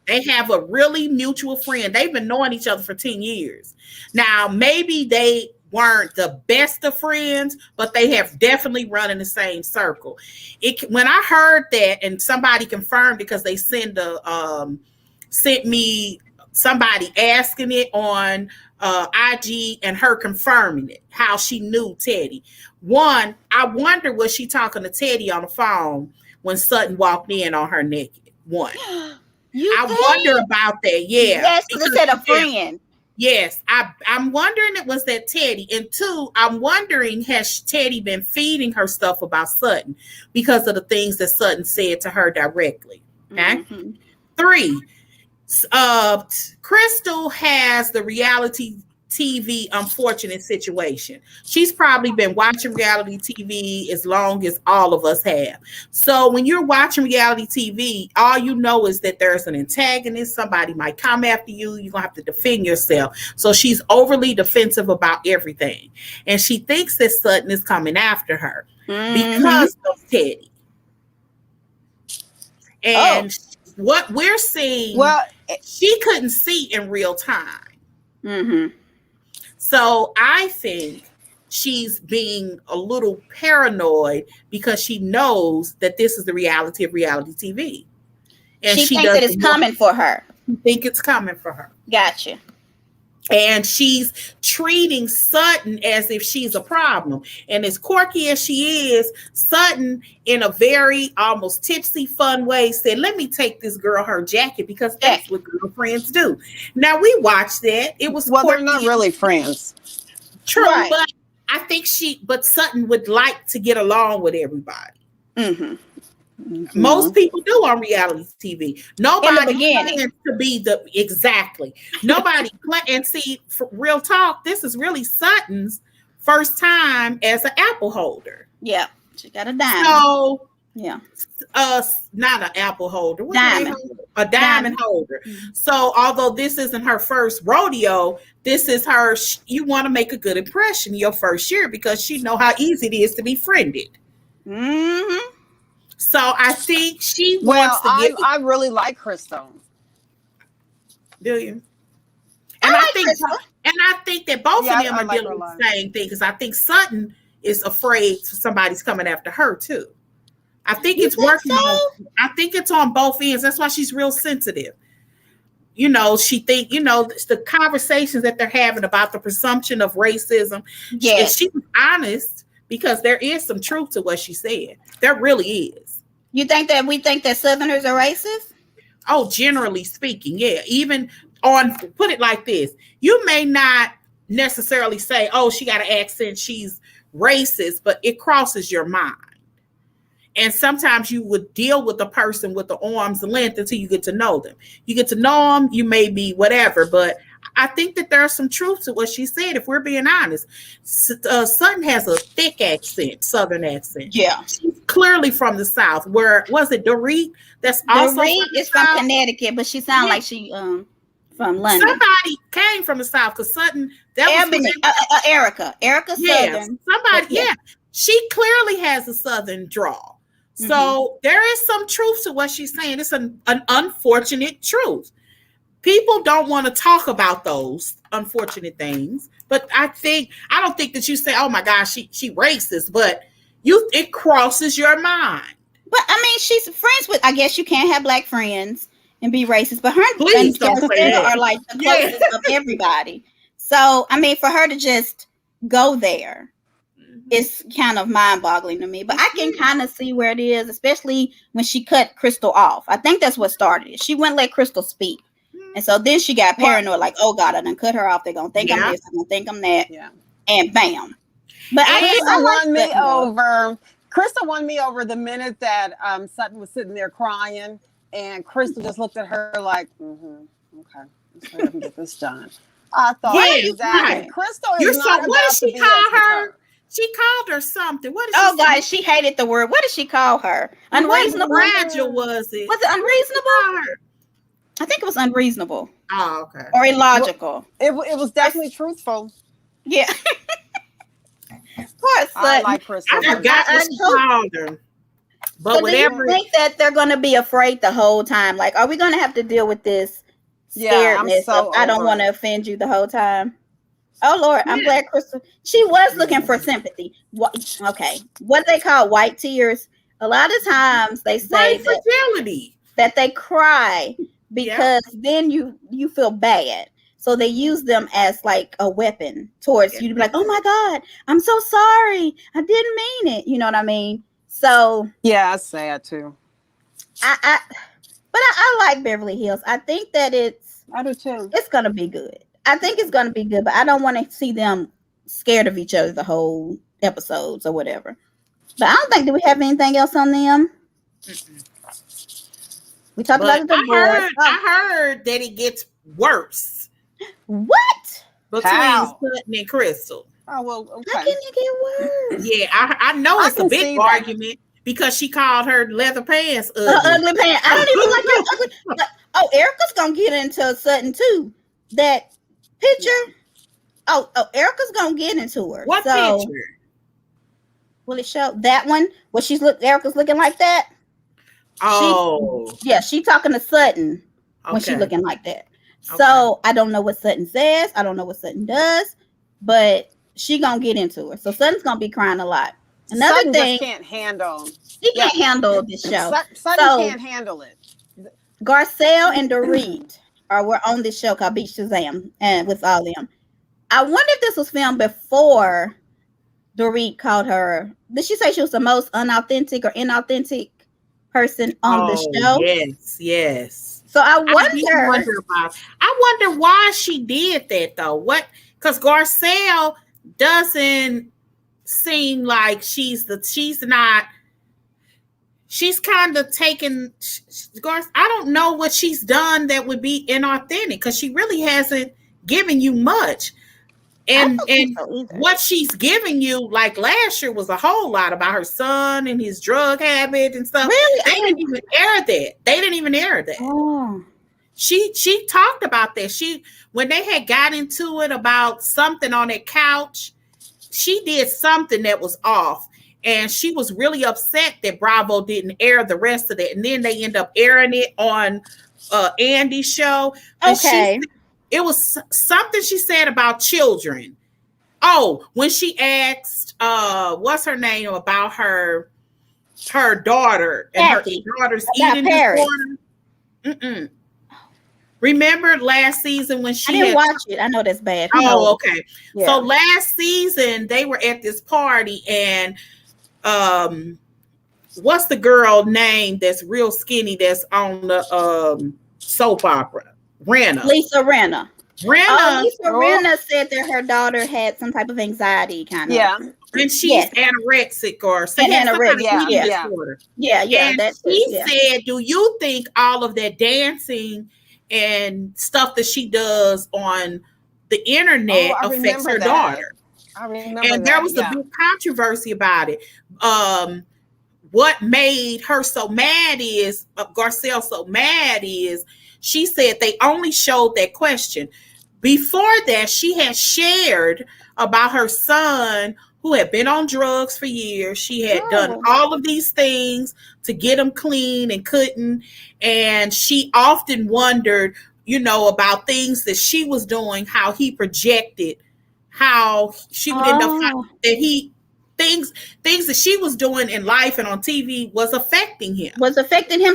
They have a really mutual friend. They've been knowing each other for 10 years. Now, maybe they weren't the best of friends, but they have definitely run in the same circle. When I heard that, and somebody confirmed because they sent me somebody asking it on IG and her confirming it, how she knew Teddy. One, I wonder, was she talking to Teddy on the phone when Sutton walked in on her naked? One. Wonder about that. Yeah. Yes, because they said a friend. Yes, I'm wondering it was that Teddy. And two, I'm wondering, has Teddy been feeding her stuff about Sutton because of the things that Sutton said to her directly? Okay. 3, Crystal has the reality TV unfortunate situation. She's probably been watching reality TV as long as all of us have. So when you're watching reality TV, all you know is that there's an antagonist. Somebody might come after you. You're going to have to defend yourself. So she's overly defensive about everything. And she thinks that Sutton is coming after her because of Teddy. And what we're seeing, she couldn't see in real time. So I think she's being a little paranoid because she knows that this is the reality of reality TV. And she thinks that it's coming for her. She think it's coming for her. Gotcha. And she's treating Sutton as if she's a problem. And as quirky as she is, Sutton, in a very almost tipsy, fun way, said, let me take this girl her jacket, because that's what girlfriends do. Now, we watched that. It was they're not really friends. True, right. But I think Sutton would like to get along with everybody. Mm-hmm. Mm-hmm. Most people do on reality TV. Nobody plans to be nobody and see, for real talk, this is really Sutton's first time as an apple holder. Yeah, she got a diamond. So yeah, not an apple holder, a diamond holder. Mm-hmm. So although this isn't her first rodeo, this is her. You want to make a good impression your first year, because she know how easy it is to be friended. Mm-hmm. So I think she wants to get. I really like Crystal. Do you? And I think that both of them are dealing with the same thing, because I think Sutton is afraid somebody's coming after her too. I think it's working. I think it's on both ends. That's why she's real sensitive. You know, she think, the conversations that they're having about the presumption of racism. Yeah, she was honest, because there is some truth to what she said. There really is. You think that we think that Southerners are racist? Oh, generally speaking, yeah. Even put it like this. You may not necessarily say, oh, she got an accent, she's racist, but it crosses your mind. And sometimes you would deal with a person with the arm's length until you get to know them. You get to know them, you may be whatever, but I think that there's some truth to what she said, if we're being honest. Sutton has a thick accent, Southern accent. Yeah. She's clearly from the South. Where, was it Dorit? That's also Dorit is from Connecticut, but she sounds like she from London. Somebody came from the South, because Sutton, that was Ericka. Ericka Southern. Somebody, she clearly has a Southern drawl. So there is some truth to what she's saying. It's an unfortunate truth. People don't want to talk about those unfortunate things, but I don't think that you say, "Oh my gosh, she racist," but it crosses your mind. But I mean, she's friends with. I guess you can't have black friends and be racist, but her and Gizelle are like the closest of everybody. So I mean, for her to just go there, it's kind of mind-boggling to me. But I can kind of see where it is, especially when she cut Crystal off. I think that's what started it. She wouldn't let Crystal speak. And so then she got paranoid, like, oh God, I done cut her off. They're going to think I'm this, I'm going to think I'm that. Yeah. And bam. But Crystal won me over. Crystal won me over the minute that Sutton was sitting there crying, and Crystal just looked at her like, okay, let's hurry up and get this done. I thought, exactly. Crystal is not what about did she to call be her? She called her something. What did she say? guys, she hated the word. What did she call her? Unreasonable? What fragile was it? Was it unreasonable? I think it was unreasonable. Oh, okay. Or illogical. Well, it was definitely truthful. Yeah. Poor Sutton. I like Crystal. I forgot what she called her. But whatever. Do you think that they're going to be afraid the whole time? Like, are we going to have to deal with this scaredness of I don't want to offend you the whole time? Oh, Lord, I'm glad Crystal. She was looking for sympathy. Okay. What do they call white tears? A lot of times they say that they cry because then you feel bad. So they use them as like a weapon towards you to be like, oh my God, I'm so sorry. I didn't mean it. You know what I mean? So yeah, I say it too. I like Beverly Hills. I think that I do too. It's gonna be good. I think it's gonna be good, but I don't want to see them scared of each other the whole episodes or whatever. But I don't think, do we have anything else on them? We talked about the divorce. I heard that it gets worse. What? Between Sutton and Crystal. Oh, well, okay. How can it get worse? Yeah, I know it's a big argument because she called her leather pants ugly. Ugly pants. I don't even like her ugly. Oh, Ericka's gonna get into Sutton too. That picture. Oh, Ericka's gonna get into her. What picture? Will it show that one? Where Ericka's looking like that? Oh, she talking to Sutton when she looking like that. So I don't know what Sutton says. I don't know what Sutton does, but she gonna get into it. So Sutton's gonna be crying a lot. Another Sutton thing, just can't handle. he can't handle this show. Sutton can't handle it. Garcelle and Dorit were on this show called Beach Shazam, and with all them. I wonder if this was filmed before Dorit called her. Did she say she was the most unauthentic or inauthentic person on the show? Yes. So I wonder why she did that though. What? Because Garcelle doesn't seem like she's not. She's kind of taken. I don't know what she's done that would be inauthentic because she really hasn't given you much. And what she's giving you, like last year, was a whole lot about her son and his drug habit and stuff. Really? They didn't even air that. Oh. She talked about that. When they had got into it about something on that couch, she did something that was off. And she was really upset that Bravo didn't air the rest of it. And then they end up airing it on Andy's show. Okay. It was something she said about children. Oh, when she asked, what's her name, about her daughter and Kathy, her daughter's about eating Paris. disorder. Remember last season when she I didn't watch it. I know that's bad. Oh, okay. Yeah. So last season they were at this party and what's the girl name that's real skinny that's on the soap opera? Lisa Rinna. Lisa Oh. Rinna said that her daughter had some type of anxiety kind of. Yeah. And she's anorexic or something. Yeah. And she said, do you think all of that dancing and stuff that she does on the internet affects her daughter? I remember and there was a big controversy about it. What made her so mad is, Garcelle so mad is, she said they only showed that question. Before that, she had shared about her son who had been on drugs for years. She had done all of these things to get him clean and couldn't. And she often wondered, about things that she was doing, how he projected, how she would end up that things that she was doing in life and on TV was affecting him.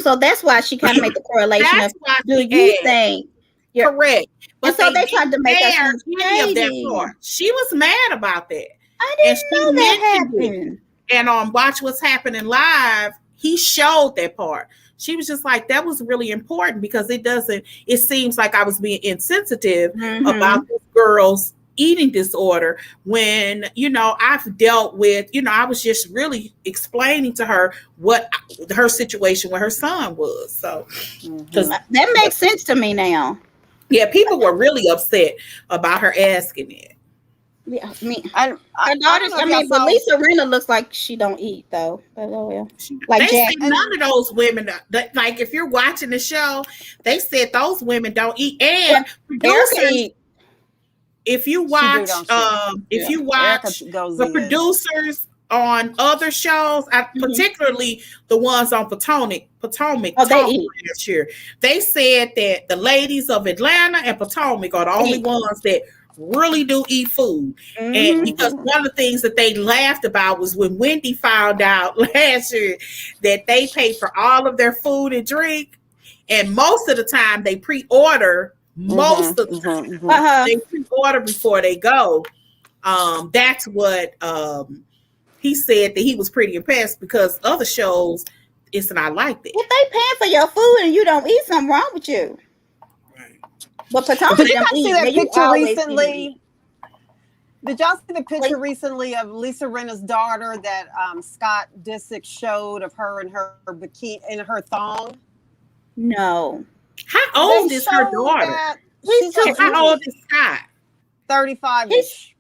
So that's why she kind of made the correlation of, do you think correct? But so they tried to make her of that part. She was mad about that. I didn't know that happened. And on Watch What's Happening Live, he showed that part. She was just like, that was really important because it seems like I was being insensitive about this girl's eating disorder when, I've dealt with, I was just really explaining to her what her situation with her son was. So that makes sense to me now. Yeah, people were really upset about her asking it. Yeah, her daughters. But Lisa Rinna looks like she don't eat though. But oh well. Like they said none of those women. Like if you're watching the show, they said those women don't eat. And producers, if you watch, the producers on other shows, particularly the ones on Potomac, last year, they said that the ladies of Atlanta and Potomac are the only ones that really do eat food. And because one of the things that they laughed about was when Wendy found out last year that they paid for all of their food and drink, and most of the time they pre-order. Most of the time they pre-order before they go. That's what he said, that he was pretty impressed because other shows it's not like that. If they paying for your food and you don't eat, something wrong with you. But Potomac did y'all see that picture recently? Did y'all see the picture recently of Lisa Rinna's daughter that Scott Disick showed of her in her bikini in her thong? No. How old is her daughter? How old is Scott? 35-ish.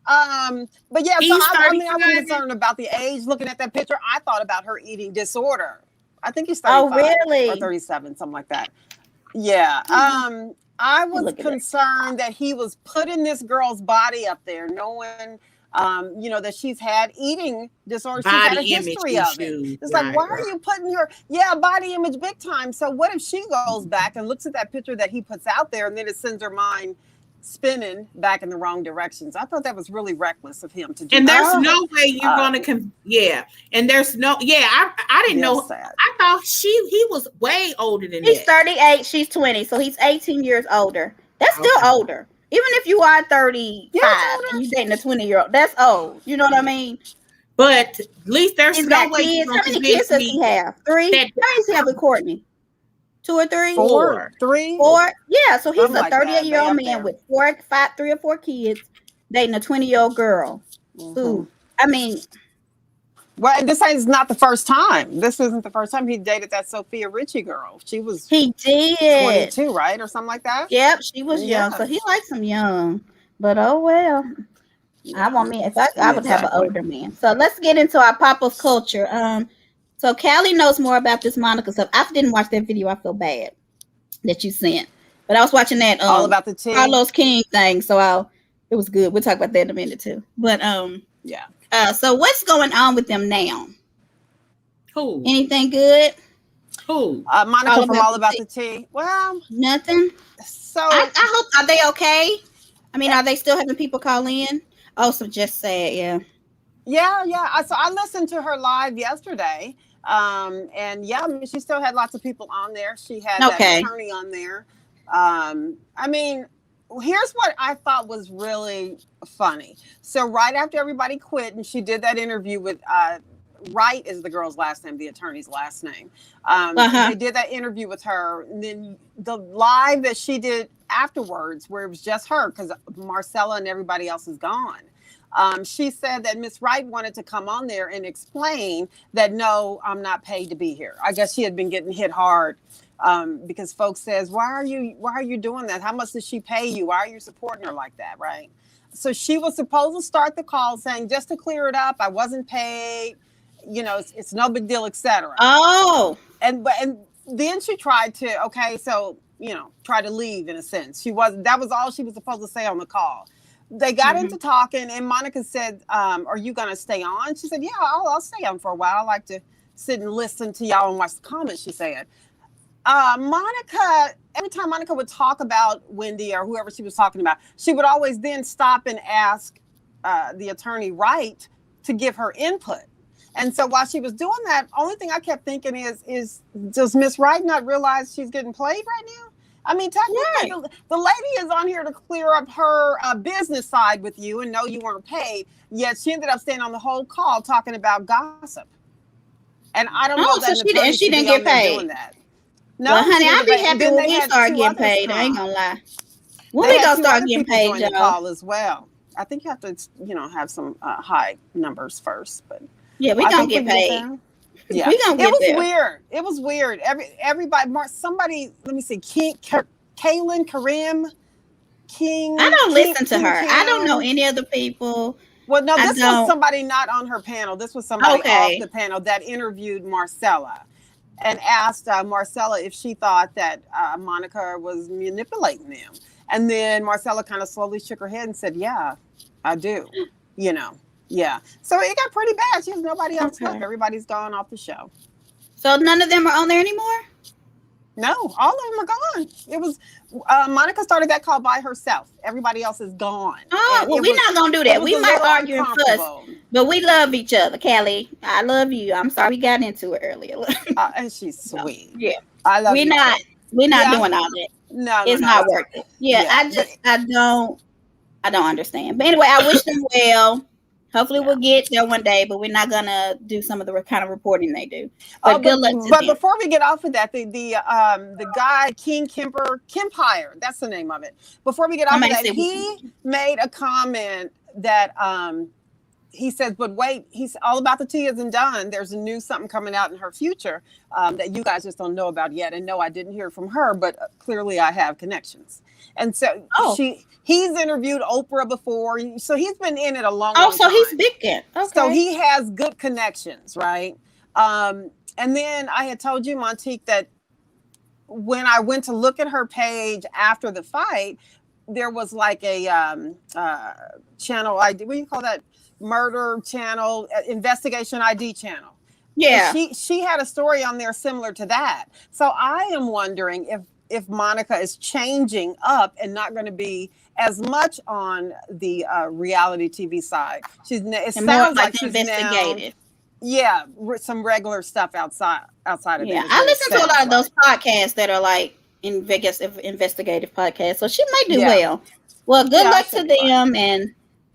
But yeah, so I wasn't concerned about the age. Looking at that picture, I thought about her eating disorder. I think he's 35 or 37, something like that. Yeah. I was concerned that he was putting this girl's body up there, knowing, that she's had eating disorder. She's had a history of it. It's like, why are you putting your body image big time? So what if she goes back and looks at that picture that he puts out there, and then it sends her mind spinning back in the wrong directions. I thought that was really reckless of him to do. And there's no way you're going to and there's no I didn't know. Sad. I thought he was way older than he's that. 38, she's 20, so he's 18 years older. That's still older. Even if you are 35 and you dating a 20-year-old, that's old. You know what I mean? But at least there's He's no got way. kids. How many kids does he have? 3? How many does he have with Courtney? 2 or 3? 4. 3? 4? Yeah, so he's Something a like 38-year-old man there. with 3 or 4 kids dating a 20-year-old girl. Who, I mean, well, and this is not the first time. This isn't the first time he dated that Sophia Richie girl. He did 22, right, or something like that. Yep, she was young, so he likes them young. But oh well. I want me if I would have an older man. So let's get into our pop of culture. So Callie knows more about this Monica stuff. I didn't watch that video. I feel bad that you sent, but I was watching that all about the tea. Carlos King thing. So it was good. We'll talk about that in a minute too. But yeah. So what's going on with them now? Who? Anything good? Who? Monica from All About the Tea. Well, nothing. So I hope, are they okay? I mean, are they still having people call in? Oh, so just sad, yeah. So I listened to her live yesterday, and yeah, I mean, she still had lots of people on there. She had that attorney on there. I mean, here's what I thought was really funny. So right after everybody quit, and she did that interview with Wright is the girl's last name, the attorney's last name. They did that interview with her, and then the live that she did afterwards, where it was just her, because Marcella and everybody else is gone. She said that Miss Wright wanted to come on there and explain that, no, I'm not paid to be here. I guess she had been getting hit hard because folks says, why are you doing that? How much does she pay you? Why are you supporting her like that? Right. So she was supposed to start the call saying, just to clear it up, I wasn't paid. You know, it's no big deal, etc. Oh, and then she tried to try to leave in a sense. That was all she was supposed to say on the call. They got into talking, and Monica said, "Are you going to stay on?" She said, "Yeah, I'll stay on for a while. I like to sit and listen to y'all and watch the comments." She said, "Monica, every time Monica would talk about Wendy or whoever she was talking about, she would always then stop and ask the attorney Wright to give her input." And so while she was doing that, only thing I kept thinking is does Miss Wright not realize she's getting played right now? I mean, technically, the lady is on here to clear up her business side with you and know you weren't paid. Yet she ended up staying on the whole call talking about gossip. And I don't know that she didn't get paid. Doing that. No, well, honey, I'll be happy when we start getting paid. I ain't gonna lie. When we gonna start getting paid, y'all? Call as well. I think you have to, have some high numbers first, but yeah, we gonna get paid. Yeah, It was weird. Everybody, somebody. Let me see. Kaylin, Karim, King. I don't listen to her. I don't know any of the people. Well, no, this was somebody not on her panel. This was somebody off the panel that interviewed Marcella and asked Marcella if she thought that Monica was manipulating them. And then Marcella kind of slowly shook her head and said, "Yeah, I do." Yeah. So it got pretty bad. She has nobody else left. Everybody's gone off the show. So none of them are on there anymore? No, all of them are gone. It was Monica started that call by herself. Everybody else is gone. Oh, well, we're not going to do that. We might argue and fuss, but we love each other, Callie. I love you. I'm sorry we got into it earlier. And she's sweet. Yeah. I love you. We're not doing all that. No, it's not working. Yeah, I don't understand. But anyway, I wish them well. Hopefully we'll get there one day, but we're not gonna do some of the kind of reporting they do. But good luck to them. Before we get off of that, the guy King Kempire, that's the name of it. Before we get off of that, he made a comment that he says, "But wait, he's all about the tea isn't done. There's a new something coming out in her future that you guys just don't know about yet." And no, I didn't hear from her, but clearly I have connections. And so he's interviewed Oprah before, so he's been in it a long time. He's big then. Okay. So he has good connections, right? And then I had told you, Monique, that when I went to look at her page after the fight, there was like a channel ID. What do you call that? Murder channel, investigation ID channel. Yeah. And she had a story on there similar to that. So I am wondering if Monica is changing up and not going to be as much on the reality TV side. It sounds like she's investigative. Some regular stuff outside of it. Yeah, I listen to a lot of those podcasts that are like investigative podcasts, so she might do well. Well, good luck to them, and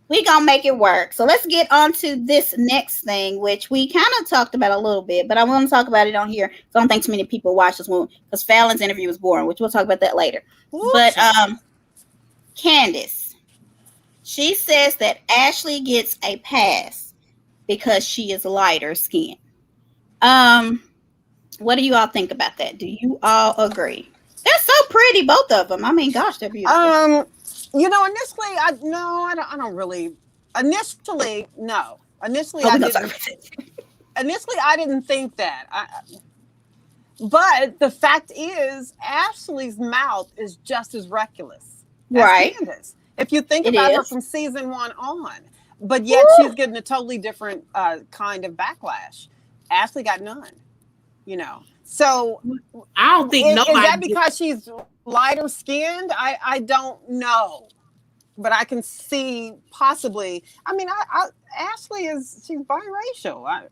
we gonna make it work. So let's get on to this next thing, which we kind of talked about a little bit, but I want to talk about it on here. So I don't think too many people watch this one because Fallon's interview was boring, which we'll talk about that later. Oops. But Candace, she says that Ashley gets a pass because she is lighter skinned. What do you all think about that? Do you all agree? They're so pretty, both of them. I mean, gosh, they're beautiful. Initially, I don't really. Initially, no. Initially, I didn't think that. But the fact is, Ashley's mouth is just as reckless as Candace. If you think about her from season 1 on, but yet she's getting a totally different kind of backlash. Ashley got none. So I don't think nobody. Is that because she's lighter skinned? I don't know, but I can see possibly. I mean, Ashley she's biracial.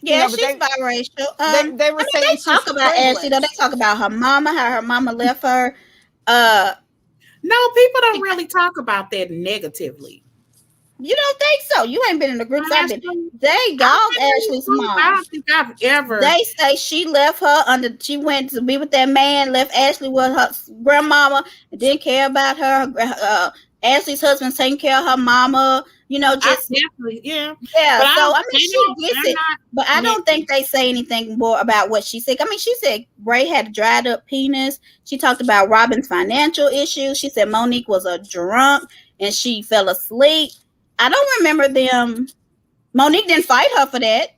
She's biracial. They were saying they talk about Ashley. Though they talk about her mama, how her mama left her. No, people don't really talk about that negatively. You don't think so? You ain't been in the groups I've been. They dog Ashley's mom. I don't think I've ever. They say she left her she went to be with that man, left Ashley with her grandmama, and didn't care about her. Ashley's husband's taking care of her mama. Just definitely, yeah. So I mean, she gets it, but I don't think they say anything more about what she said. I mean, she said Ray had a dried up penis. She talked about Robin's financial issues. She said Monique was a drunk and she fell asleep. I don't remember them. Monique didn't fight her for that,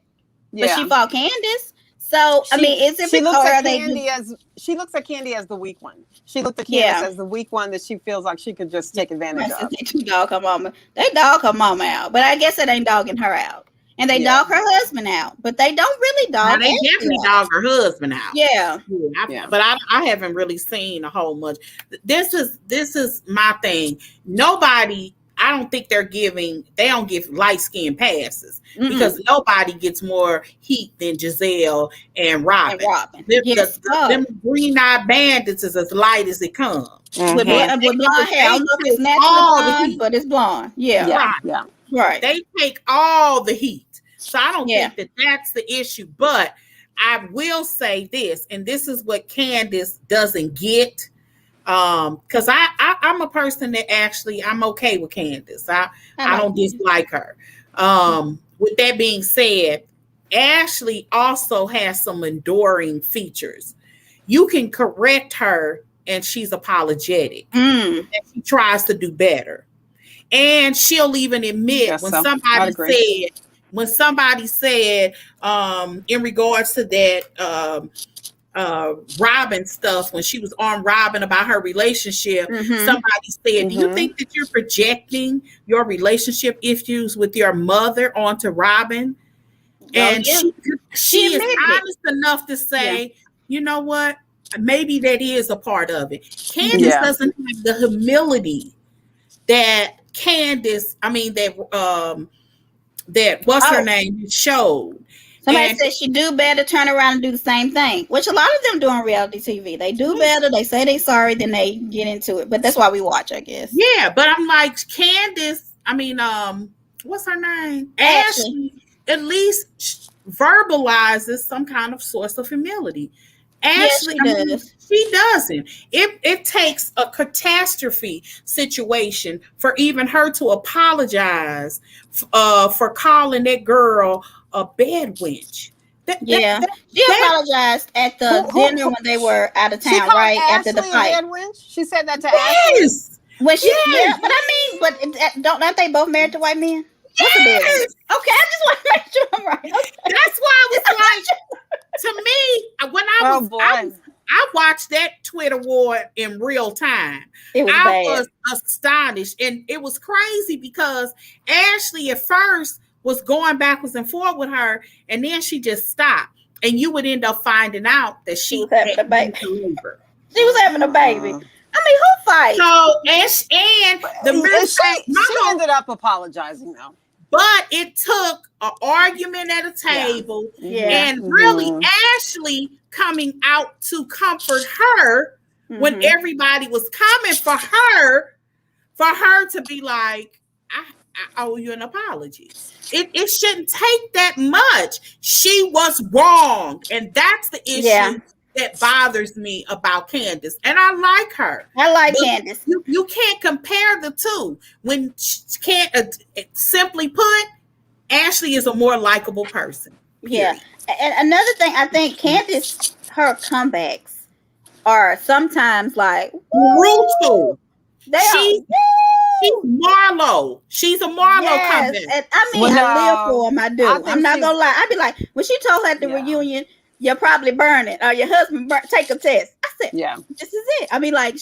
but she fought Candace. So I mean, is it because she looks at Candy as the weak one? She looked at Candace as the weak one that she feels like she could just take advantage of. They dog her mama out, but I guess it ain't dogging her out. And they dog her husband out, but they don't really dog. They definitely dog her husband out. Yeah. But I haven't really seen a whole much. This is my thing. Nobody. I don't think they don't give light-skinned passes because nobody gets more heat than Gizelle and Robin. Them green-eyed bandits is as light as it comes. With blonde hair. I don't know if it's natural blonde, but it's blonde. Yeah. Right. They take all the heat. So I don't think that's the issue. But I will say this, and this is what Candace doesn't get. Because I'm a person that actually I'm okay with Candace. I don't dislike her. With that being said, Ashley also has some enduring features. You can correct her and she's apologetic. And she tries to do better. And she'll even admit when somebody said in regards to that Robin stuff, when she was on Robin about her relationship, somebody said, do you think that you're projecting your relationship issues with your mother onto Robin? And she is honest enough to say, you know what, maybe that is a part of it. Candace doesn't have the humility that that what's her name showed. Somebody said she do better, turn around and do the same thing, which a lot of them do on reality TV. They do better. They say they sorry, then they get into it. But that's why we watch, I guess. Yeah, but I'm like, Candace, what's her name? Ashley at least verbalizes some kind of source of humility. Ashley, she doesn't. It takes a catastrophe situation for even her to apologize for calling that girl a bed wench. She apologized at the dinner when they were out of town, right? After the fight. She said that to Ashley. When aren't they both married to white men? Yes. Okay, I just want to make sure I'm right. Okay. That's why I was like, to me, when I watched that Twitter war in real time. I was astonished, and it was crazy because Ashley at first was going backwards and forth with her, and then she just stopped, and you would end up finding out that she had a baby. She was having a baby. I mean, who fights? So and she ended up apologizing though. But it took an argument at a table, and really Ashley coming out to comfort her when everybody was coming for her to be like, I owe you an apology. It shouldn't take that much. She was wrong, and that's the issue that bothers me about Candace. And I like her. I like Candace. You can't compare the two. When can't simply put, Ashley is a more likable person. Period. Yeah. And another thing, I think Candace, her comebacks are sometimes like brutal. She's Marlo. She's a Marlo comeback. And I mean, I live for him. I do. I'm not gonna lie. I'd be like, when she told her at the reunion, you'll probably burn it, or your husband take a test. I said, this is it. I mean, like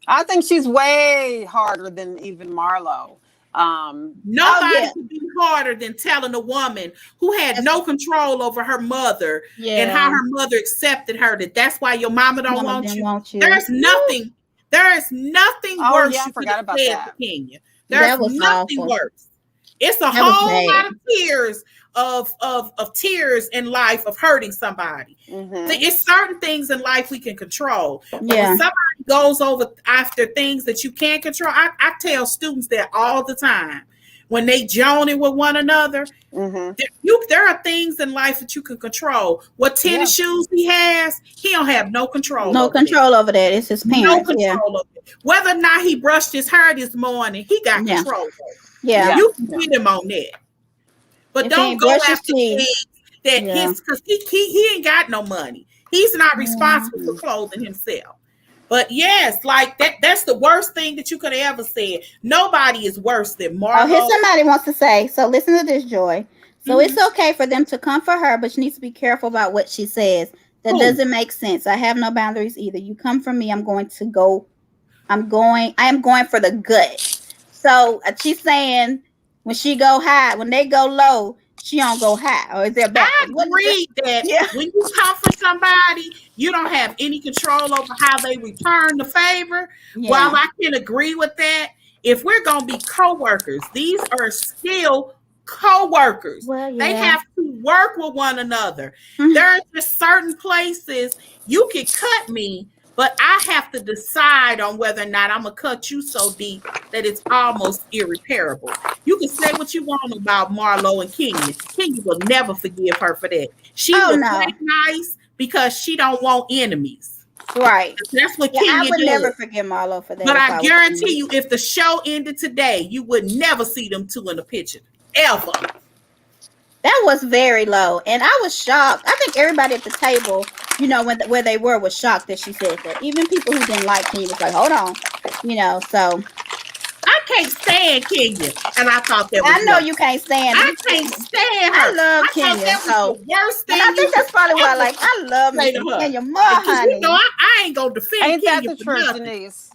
I think she's way harder than even Marlo. Nobody could be harder than telling a woman who had no control over her mother and how her mother accepted her, that's why your mama don't want you. There's nothing worse you could have said to Kenya. There's nothing worse. It's a whole lot of tears of tears in life of hurting somebody. It's certain things in life we can control. But when somebody goes over after things that you can't control, I tell students that all the time. When they joning with one another, there are things in life that you can control. What tennis shoes he has, he don't have no control. Over that. It's his parents. No control over it. Whether or not he brushed his hair this morning, he got control over it. You can get him on that. But if don't go after things that because he ain't got no money. He's not responsible for clothing himself. But yes, like that's the worst thing that you could have ever said. Nobody is worse than Marlo. Oh, here's somebody wants to say, so listen to this, Joy. So it's okay for them to come for her, but she needs to be careful about what she says. That doesn't make sense. I have no boundaries either. You come for me, I am going for the good. So she's saying when she go high, when they go low, she don't go high. Or is there back? I agree that when you come for somebody, you don't have any control over how they return the favor. While I can agree with that, if we're going to be co-workers, these are still co-workers. They have to work with one another. There are just certain places you can cut me, but I have to decide on whether or not I'm going to cut you so deep that it's almost irreparable. You can say what you want about Marlo and Kenya. Kenya will never forgive her for that. She will play nice because she don't want enemies. Right. That's what Kenya I would does. never forgive Marlo for that. But I guarantee you, if the show ended today, you would never see them two in the picture. Ever. That was very low. And I was shocked. I think everybody at the table, where they were was shocked that she said that. Even people who didn't like Kenya was like, hold on. So I can't stand Kenya. And I thought that was I know you can't stand her. I can't stand her. I love Kenya. That was the worst thing. And I think that's probably why I love Kenya more, honey. I ain't gonna defend Ain't Kenya that the for truth, nothing. Denise?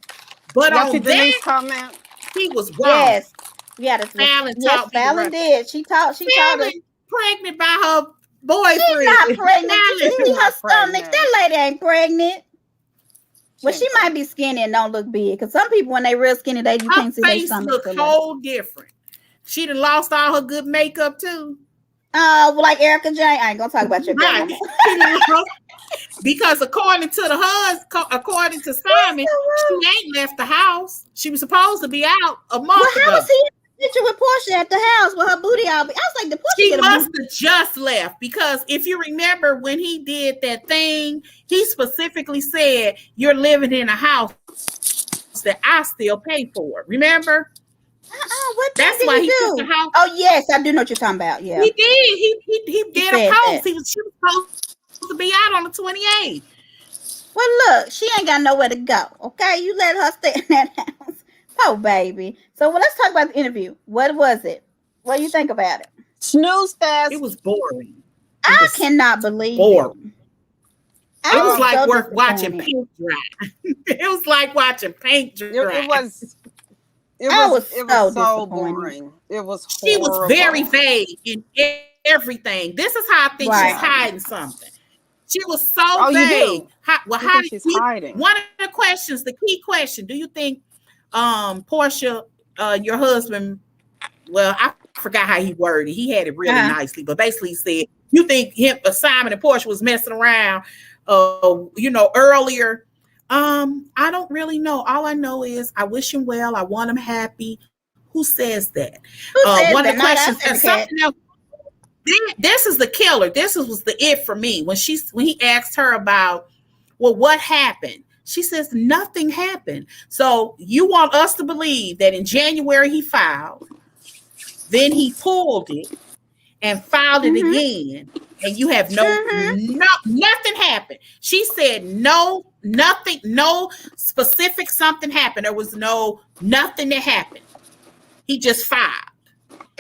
But on Denise that comment, he was wrong. Yes. Fallon did. She taught her. Pregnant by her boyfriend. She's not pregnant. You see her stomach. That lady ain't pregnant. Well, she might be skinny and don't look big. Because some people, when they real skinny, you can't see their stomach. Her face look whole different. She done lost all her good makeup too. Like Ericka Jayne. I ain't gonna talk about your girl. Because according to Simon, she ain't left the house. She was supposed to be out a month ago. How was he in a picture with Porsha at the house with her booty out? I was like, the Porsha. She must have just left, because if you remember when he did that thing, he specifically said, "You're living in a house that I still pay for." Remember? That's why he took the house. Oh yes, I do know what you're talking about. Yeah, he did. He did a post. He was supposed to be out on the 28th. Well, look, she ain't got nowhere to go. Okay, you let her stay in that house. Oh, baby. So let's talk about the interview. What was it? What do you think about it? Snooze fest. It was boring. I cannot believe boring. It was like watching paint dry. It was like watching paint dry. It was so boring. It was horrible. She was very vague in everything. This is how I think she's hiding something. She was so vague. How did she's you, hiding? one of the questions, the key question, do you think Porsha, your husband, well, I forgot how he worded it. He had it really nicely, but basically he said, you think Simon and Porsha was messing around earlier? I don't really know. All I know is I wish him well. I want him happy. Who says that? One of the questions and something else. This is the killer. This was the it for me. When he asked her about, well, what happened? She says nothing happened. So you want us to believe that in January he filed, then he pulled it and filed it again, and you have nothing happened. She said nothing, no specific something happened. There was nothing that happened. He just filed.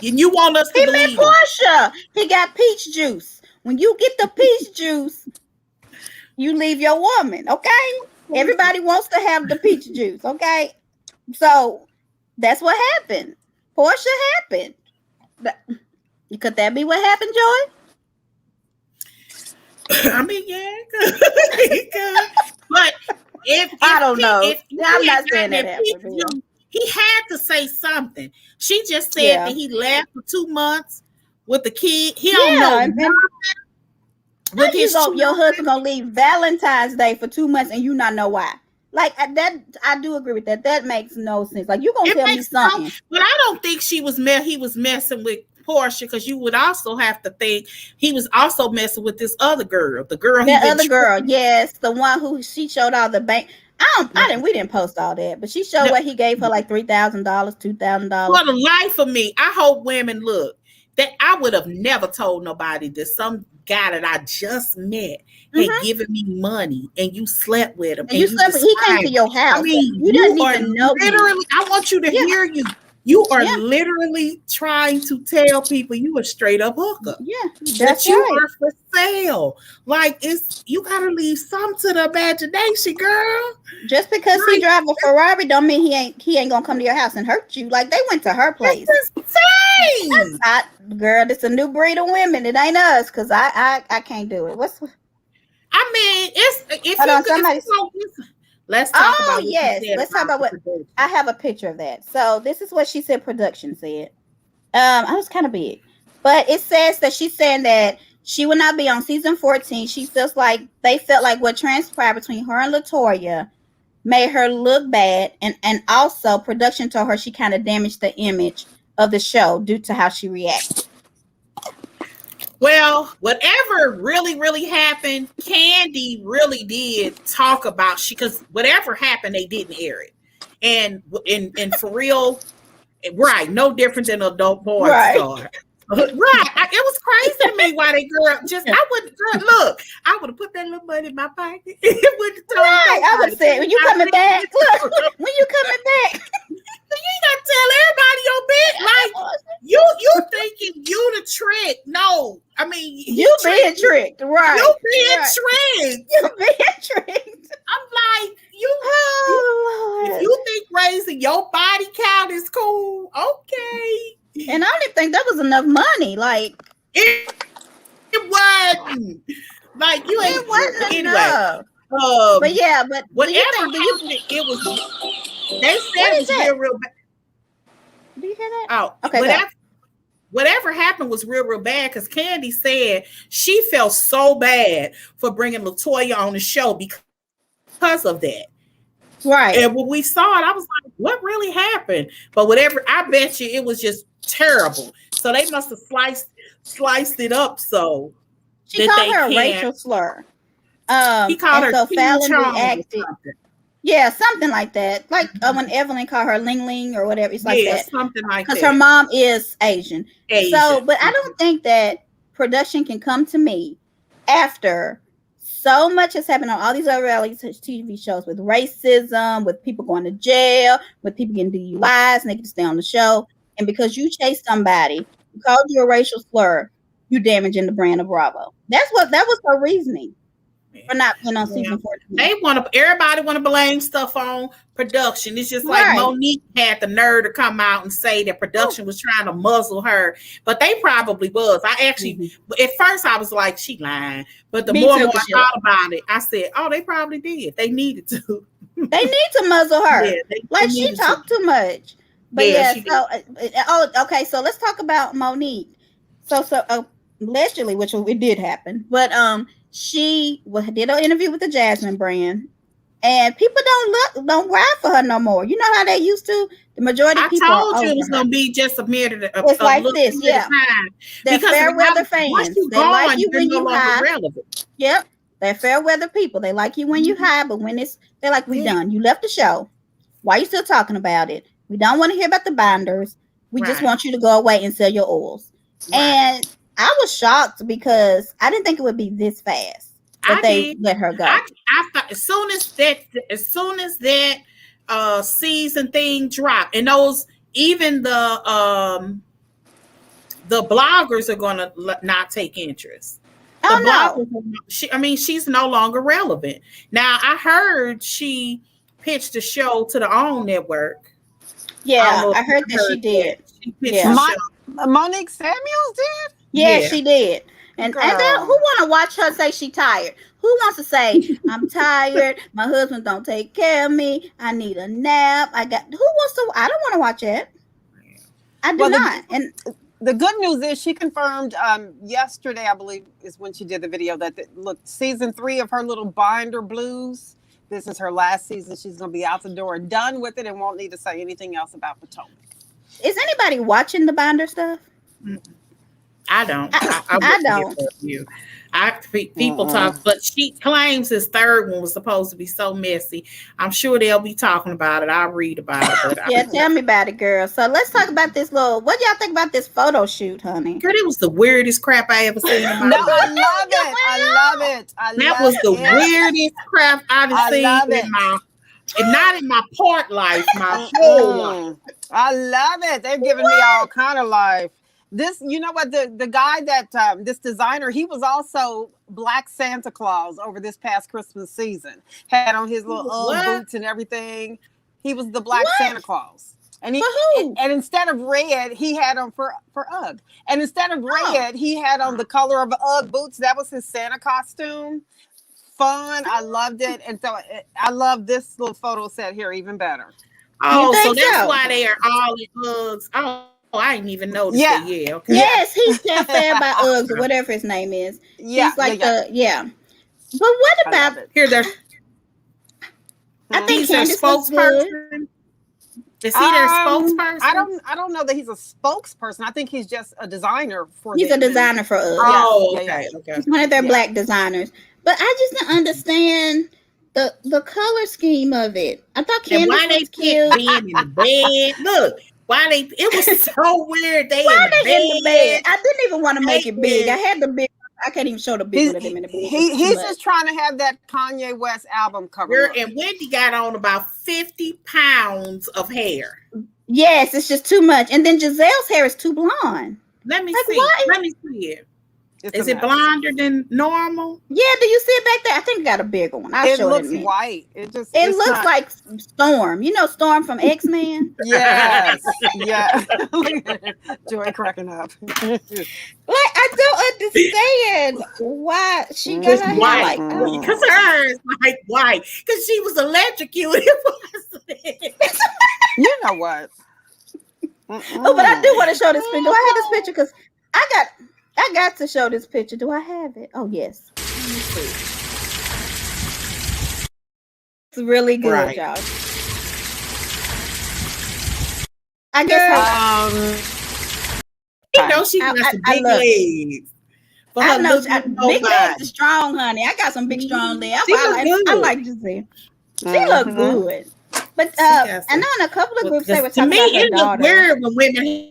And you want us to believe Porsha. He got peach juice. When you get the peach juice, you leave your woman, okay? Everybody wants to have the peach juice, okay? So that's what happened. Porsha happened. Could that be what happened, Joy? I mean, yeah, but if I don't know. I'm not saying that happened. He had to say something. She just said that he left for 2 months with the kid. He don't know nothing. Your husband gonna leave Valentine's Day for 2 months and you not know why? Like that, I do agree with that. That makes no sense. Like you gonna tell me something, but I don't think he was messing with Porsha, because you would also have to think he was also messing with this other girl. The girl, yes, the one who she showed all the bank. We didn't post all that, but she showed what he gave her, like $3,000, $2,000. For the life of me, I hope women look that I would have never told nobody that some guy that I just met had given me money and you slept with him. And you slept with, he came to your house. I mean, you didn't even know. Literally, I want you to hear you. You are literally trying to tell people you a straight up hooker. Yeah, that you are for sale. Like you gotta leave some to the imagination, girl. Just because he drive a Ferrari don't mean he ain't gonna come to your house and hurt you. Like they went to her place. That's insane. Girl, it's a new breed of women. It ain't us, because I can't do it. I mean, let's talk about let's talk about what I have a picture of that. So this is what she said production said. I was kind of big, but it says that she's saying that she will not be on season 14. She feels like they felt like what transpired between her and LaToya made her look bad, and also production told her she kind of damaged the image of the show due to how she reacted. Well, whatever really, really happened, Kandi really did talk about because whatever happened, they didn't air it. And for real, right, no different than adult porn star. Right. It was crazy to me why they girl just I wouldn't look. I would have put that little money in my pocket. I would have said, when you coming back, look, when you coming back. You ain't gotta tell everybody your bit. Like you thinking you the trick. No. I mean you being tricked, right? You being tricked. You being tricked. I'm like, if you think raising your body count is cool, okay. And I didn't think that was enough money. Like it wasn't. Like you ain't. It wasn't anyway. Enough. But whatever happened, it was. They said it was real bad. Do you hear that? Oh, okay. Whatever happened was real bad, because Kandi said she felt so bad for bringing LaToya on the show because of that. Right. And when we saw it, I was like, what really happened? But whatever, I bet you it was just terrible. So they must have sliced it up so she called her a racial slur. He called her so Fallon reacted. Yeah, something like that. Like when Evelyn called her Ling Ling or whatever. It's like that. Something like that. Because her mom is Asian. So, but I don't think that production can come to me after so much has happened on all these other reality TV shows with racism, with people going to jail, with people getting DUIs and they can stay on the show. And because you chased somebody who called you a racial slur, you damaging the brand of Bravo. That was her reasoning. for not being on Yeah. season 14. They everybody want to blame stuff on production. It's just like Right. Monique had the nerve to come out and say that production was trying to muzzle her, but they probably was. I actually, at first I was like, she lying, but the Me more too, and more I Michelle. thought about it, I said, oh, they probably did. They needed to. They need to muzzle her. Yeah, like she needed to. talked too much. But Yeah, yeah, so okay, so let's talk about Monique. So allegedly, which it did happen, but she did an interview with the Jasmine brand, and people don't ride for her no more. You know how they used to. The majority of people I told are you it over was her. gonna be just a minute. It's like this, yeah. They're fair weather fans. They like you when you high. Relevant. Yep, they're fair weather people. They like you when you high, but when they're like, we done. You left the show. Why are you still talking about it? We don't want to hear about the binders. We just want you to go away and sell your oils. Right. And I was shocked because I didn't think it would be this fast that they let her go. I thought as soon as that season thing dropped, and those even the bloggers are gonna not take interest. She's no longer relevant. Now I heard she pitched a show to the OWN network. Yeah, I heard that she did. Monique Samuels did? Yeah, she did. And then who want to watch her say she tired? Who wants to say, I'm tired, my husband don't take care of me, I need a nap, I don't want to watch it. I do not. And the good news is she confirmed yesterday, I believe, is when she did the video that season 3 of her little binder blues, this is her last season. She's going to be out the door, done with it, and won't need to say anything else about Potomac. Is anybody watching the binder stuff? I don't. I don't. People talk, but she claims this third one was supposed to be so messy. I'm sure they'll be talking about it. I'll read about it. But tell me about it, girl. So let's talk about this what y'all think about this photo shoot, honey? Girl, it was the weirdest crap I ever seen in my life. I love it. I love it. That was the weirdest crap I've seen in my, and not in my part life, my whole life. I love it. They're giving me all kind of life. This, you know what, the guy that, this designer, he was also Black Santa Claus over this past Christmas season. Had on his little boots and everything. He was the Black Santa Claus. And and instead of red, he had on for UGG. And instead of red, he had on the color of UGG boots. That was his Santa costume. Fun. I loved it. And so I love this little photo set here even better. Oh, so that's why they are all in Uggs. Oh, I didn't even notice it. Yeah. Okay. Yes, he's Jeff Fair by Uggs or whatever his name is. Yeah. He's like But what about here? I think he's their spokesperson. Is he their spokesperson? I don't know that he's a spokesperson. I think he's just a designer for. He's a designer for Uggs. Oh, okay. He's one of their black designers. But I just don't understand the color scheme of it. I thought Candace was cute. Being in the bed. Look. It was so weird. They in the bed. I didn't even want to make it big. I had the big. I can't even show the big one of them in the bed. He's just trying to have that Kanye West album cover. And Wendy got on about 50 pounds of hair. Yes, it's just too much. And then Gizelle's hair is too blonde. Let me see. Let me see it. Is it blonder than normal? Yeah, do you see it back there? I think it got a bigger one. I'll show it. It looks white. It looks like Storm. You know Storm from X-Men? Yes. Yeah. Joy cracking up. I don't understand why she got her white. hair like because her is like white. Because she was electrocuted. You know what? Oh, but I do want to show this picture. Do I have this picture? Because I got to show this picture. Do I have it? Oh, yes. It's really good, y'all. I guess you know she got some big legs. I know big legs is strong, honey. I got some big strong legs. I like Giselle. She look good. But I know in a couple of groups they were talking about her daughter. To me, it look weird when women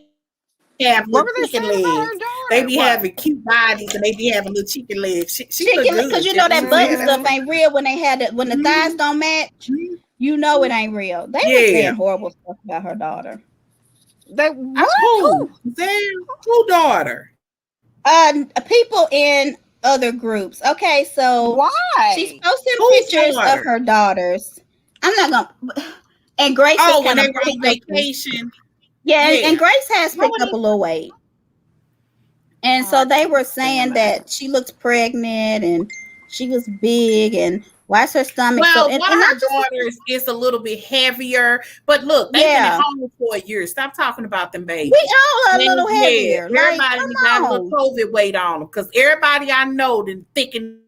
have little chicken legs. They be having cute bodies and they be having little chicken legs. She look good. Because you know that button stuff ain't real when when the thighs don't match. You know it ain't real. They were saying horrible stuff about her daughter. Who daughter? People in other groups. Okay, so why? she's posting Whose pictures of daughter? her daughters. I'm not gonna. And Grace has Oh, when kind they of were on picked up. vacation. Yeah, Yeah. and Grace has Well, picked when up a little weight. And so I they can't were stand saying that she looked pregnant and she was big and why is her stomach so Well, and one of I her just daughters is a little bit heavier, but look, they've been at yeah. home for a year. Stop talking about them babies. We all are a little Yeah, heavier. Like, everybody got a little come on. COVID weight on them because everybody I know done thickened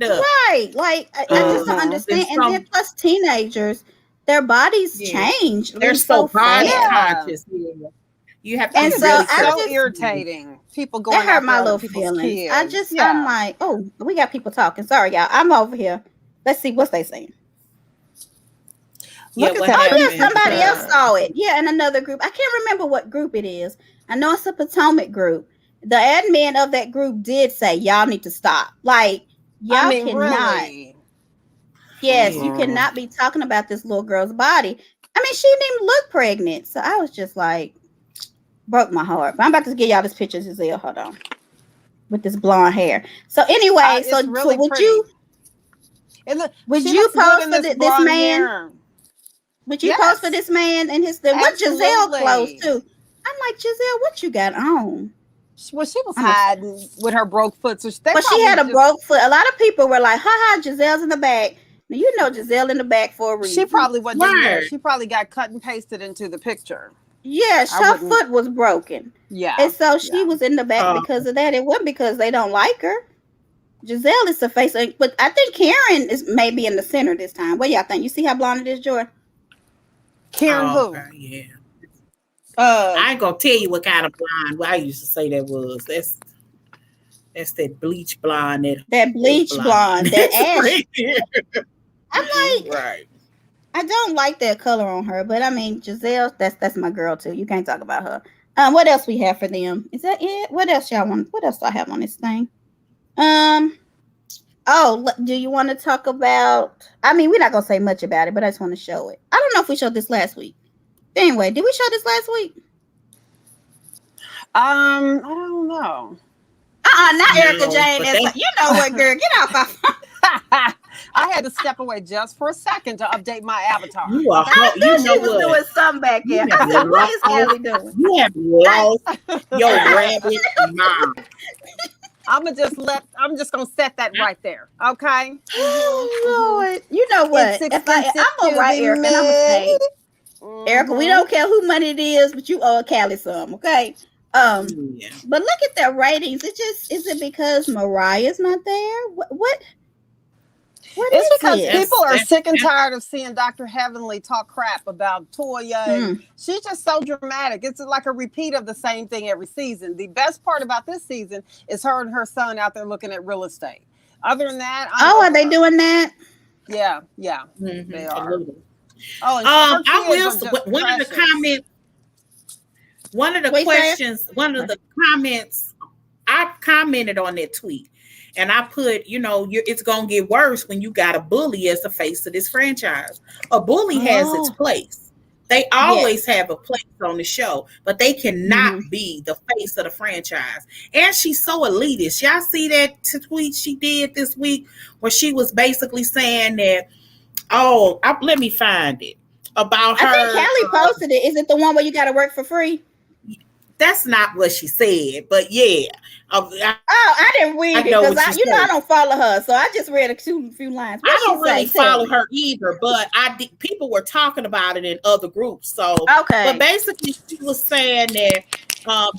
up. Right. Like I just don't understand. And then plus teenagers, their bodies change They're so so body fast. conscious. Yeah. You have to And be so really I careful. so just irritating. People that going hurt after my other little people's feelings. kids. I'm like, oh, we got people talking. Sorry, y'all. I'm over here. Let's see what they saying. Yeah, Look at what that Oh yeah, happened? somebody else saw it. Yeah, in another group. I can't remember what group it is. I know it's a Potomac group. The admin of that group did say y'all need to stop. Like y'all cannot. Really? Yes, you cannot be talking about this little girl's body. I mean, she didn't even look pregnant. So I was just like, broke my heart. But I'm about to give y'all this picture, Gizelle. Hold on. With this blonde hair. So anyway, It's really would pretty. you She you looks good post in for this this blonde man? hair. Would you post for this man and his what Gizelle clothes Absolutely. too? I'm like, Gizelle, what you got on? Well, she was hiding with her broke foot. So Well, she had a broke foot. A lot of people were like, ha, Giselle's in the back. Now, you know Gizelle in the back for a reason. She probably wasn't even there. She probably got cut and pasted into the picture. Yes, her foot was broken. Yeah. And so she was in the back because of that. It wasn't because they don't like her. Giselle is the face. But I think Karen is maybe in the center this time. What y'all think? You see how blonde it is, Joy? Karen who? Okay, yeah. I ain't gonna tell you what kind of blonde. I used to say that was. That's that bleach blonde. That bleach blonde. That ash. I'm like, right. I don't like that color on her, but I mean, Gizelle, that's my girl too. You can't talk about her. What else we have for them? Is that it? What else y'all want? What else do I have on this thing? Oh, do you want to talk about? I mean, we're not gonna say much about it, but I just want to show it. I don't know if we showed this last week. Anyway, did we show this last week? I don't know. Not Ericka Jayne. You know what, girl? Get off our phone. I had to step away just for a second to update my avatar. I knew she was doing something back there. I said, what is Kelly doing? You have lost your rabbit mind. I'm just gonna set that right there. Okay. Oh Lord. You know what? I'm gonna write Ericka and I'm gonna say, Ericka, we don't care who money it is, but you owe Callie some, okay? But look at their ratings. Is it because Mariah's not there? What it's because people are sick and tired of seeing Dr. Heavenly talk crap about Toya. And she's just so dramatic. It's like a repeat of the same thing every season. The best part about this season is her and her son out there looking at real estate. Other than that, are they doing that? Yeah, they are. I will. One of the comments. One of the questions. One of the comments. I commented on that tweet. And I put, it's going to get worse when you got a bully as the face of this franchise. A bully has its place. They always have a place on the show, but they cannot be the face of the franchise. And she's so elitist. Y'all see that tweet she did this week where she was basically saying that, let me find it. About her. I think Callie posted it. Is it the one where you got to work for free? That's not what she said, but yeah. I didn't read it because I don't follow her, so I just read a few lines. I don't really follow her either, but people were talking about it in other groups. So but basically, she was saying that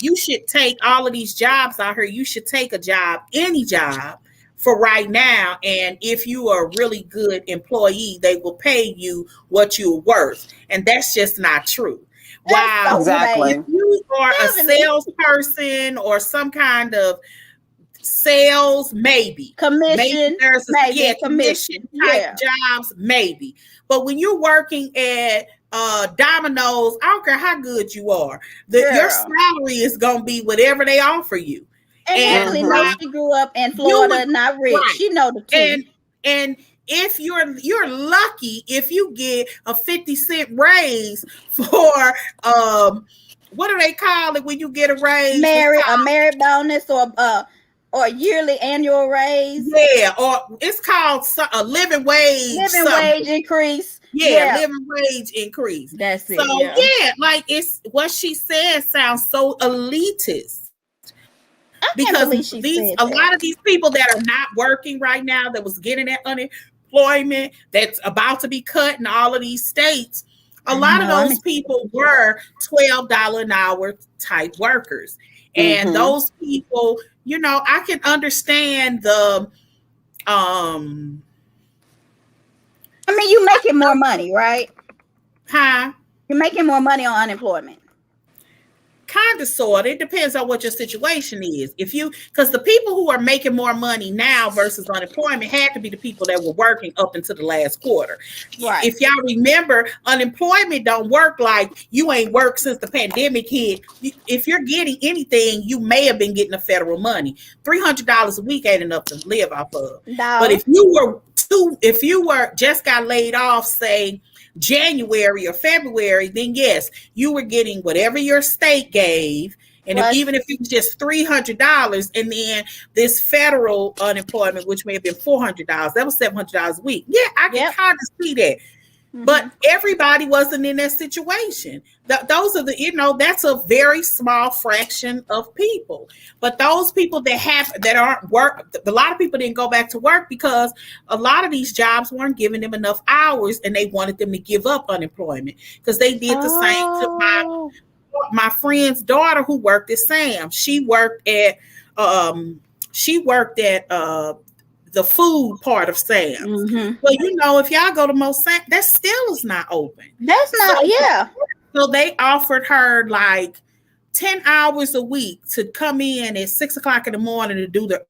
you should take all of these jobs out here. You should take a job, any job, for right now, and if you are a really good employee, they will pay you what you're worth, and that's just not true. Wow, exactly. If you are a salesperson or some kind of sales, maybe commission, commission type jobs, maybe. But when you're working at Domino's, I don't care how good you are, your salary is gonna be whatever they offer you. And knows she grew up in Florida, not rich. Right. She know the truth. And if you're lucky if you get a 50-cent raise for what do they call it when you get a raise? A merit bonus or or yearly annual raise. Yeah, or it's called a living wage. Living wage increase. Yeah, living wage increase. That's it. So yeah, like it's what she said sounds so elitist. Because a lot of these people that are not working right now, that was getting that unemployment, that's about to be cut in all of these states, a lot of those people were $12 an hour type workers. And those people, you know, I can understand the I mean, you're making more money, right? Huh? You're making more money on unemployment. Kind of, sort of. It depends on what your situation is. Because the people who are making more money now versus unemployment had to be the people that were working up until the last quarter. Right. If y'all remember, unemployment don't work like you ain't worked since the pandemic hit. If you're getting anything, you may have been getting the federal money. $300 a week ain't enough to live off of. No. But if you were just got laid off, say January or February, then yes, you were getting whatever your state gave, and even if it was just $300, and then this federal unemployment, which may have been $400, that was $700 a week. Yeah, I can kind of see that. But everybody wasn't in that situation. Those are that's a very small fraction of people. But those people that aren't work, a lot of people didn't go back to work because a lot of these jobs weren't giving them enough hours, and they wanted them to give up unemployment because they did the same to my friend's daughter who worked at Sam. She worked at the food part of Sam's. Well, if y'all go to most Sam, that still is not open. That's not, So they offered her like 10 hours a week to come in at 6 o'clock in the morning to do the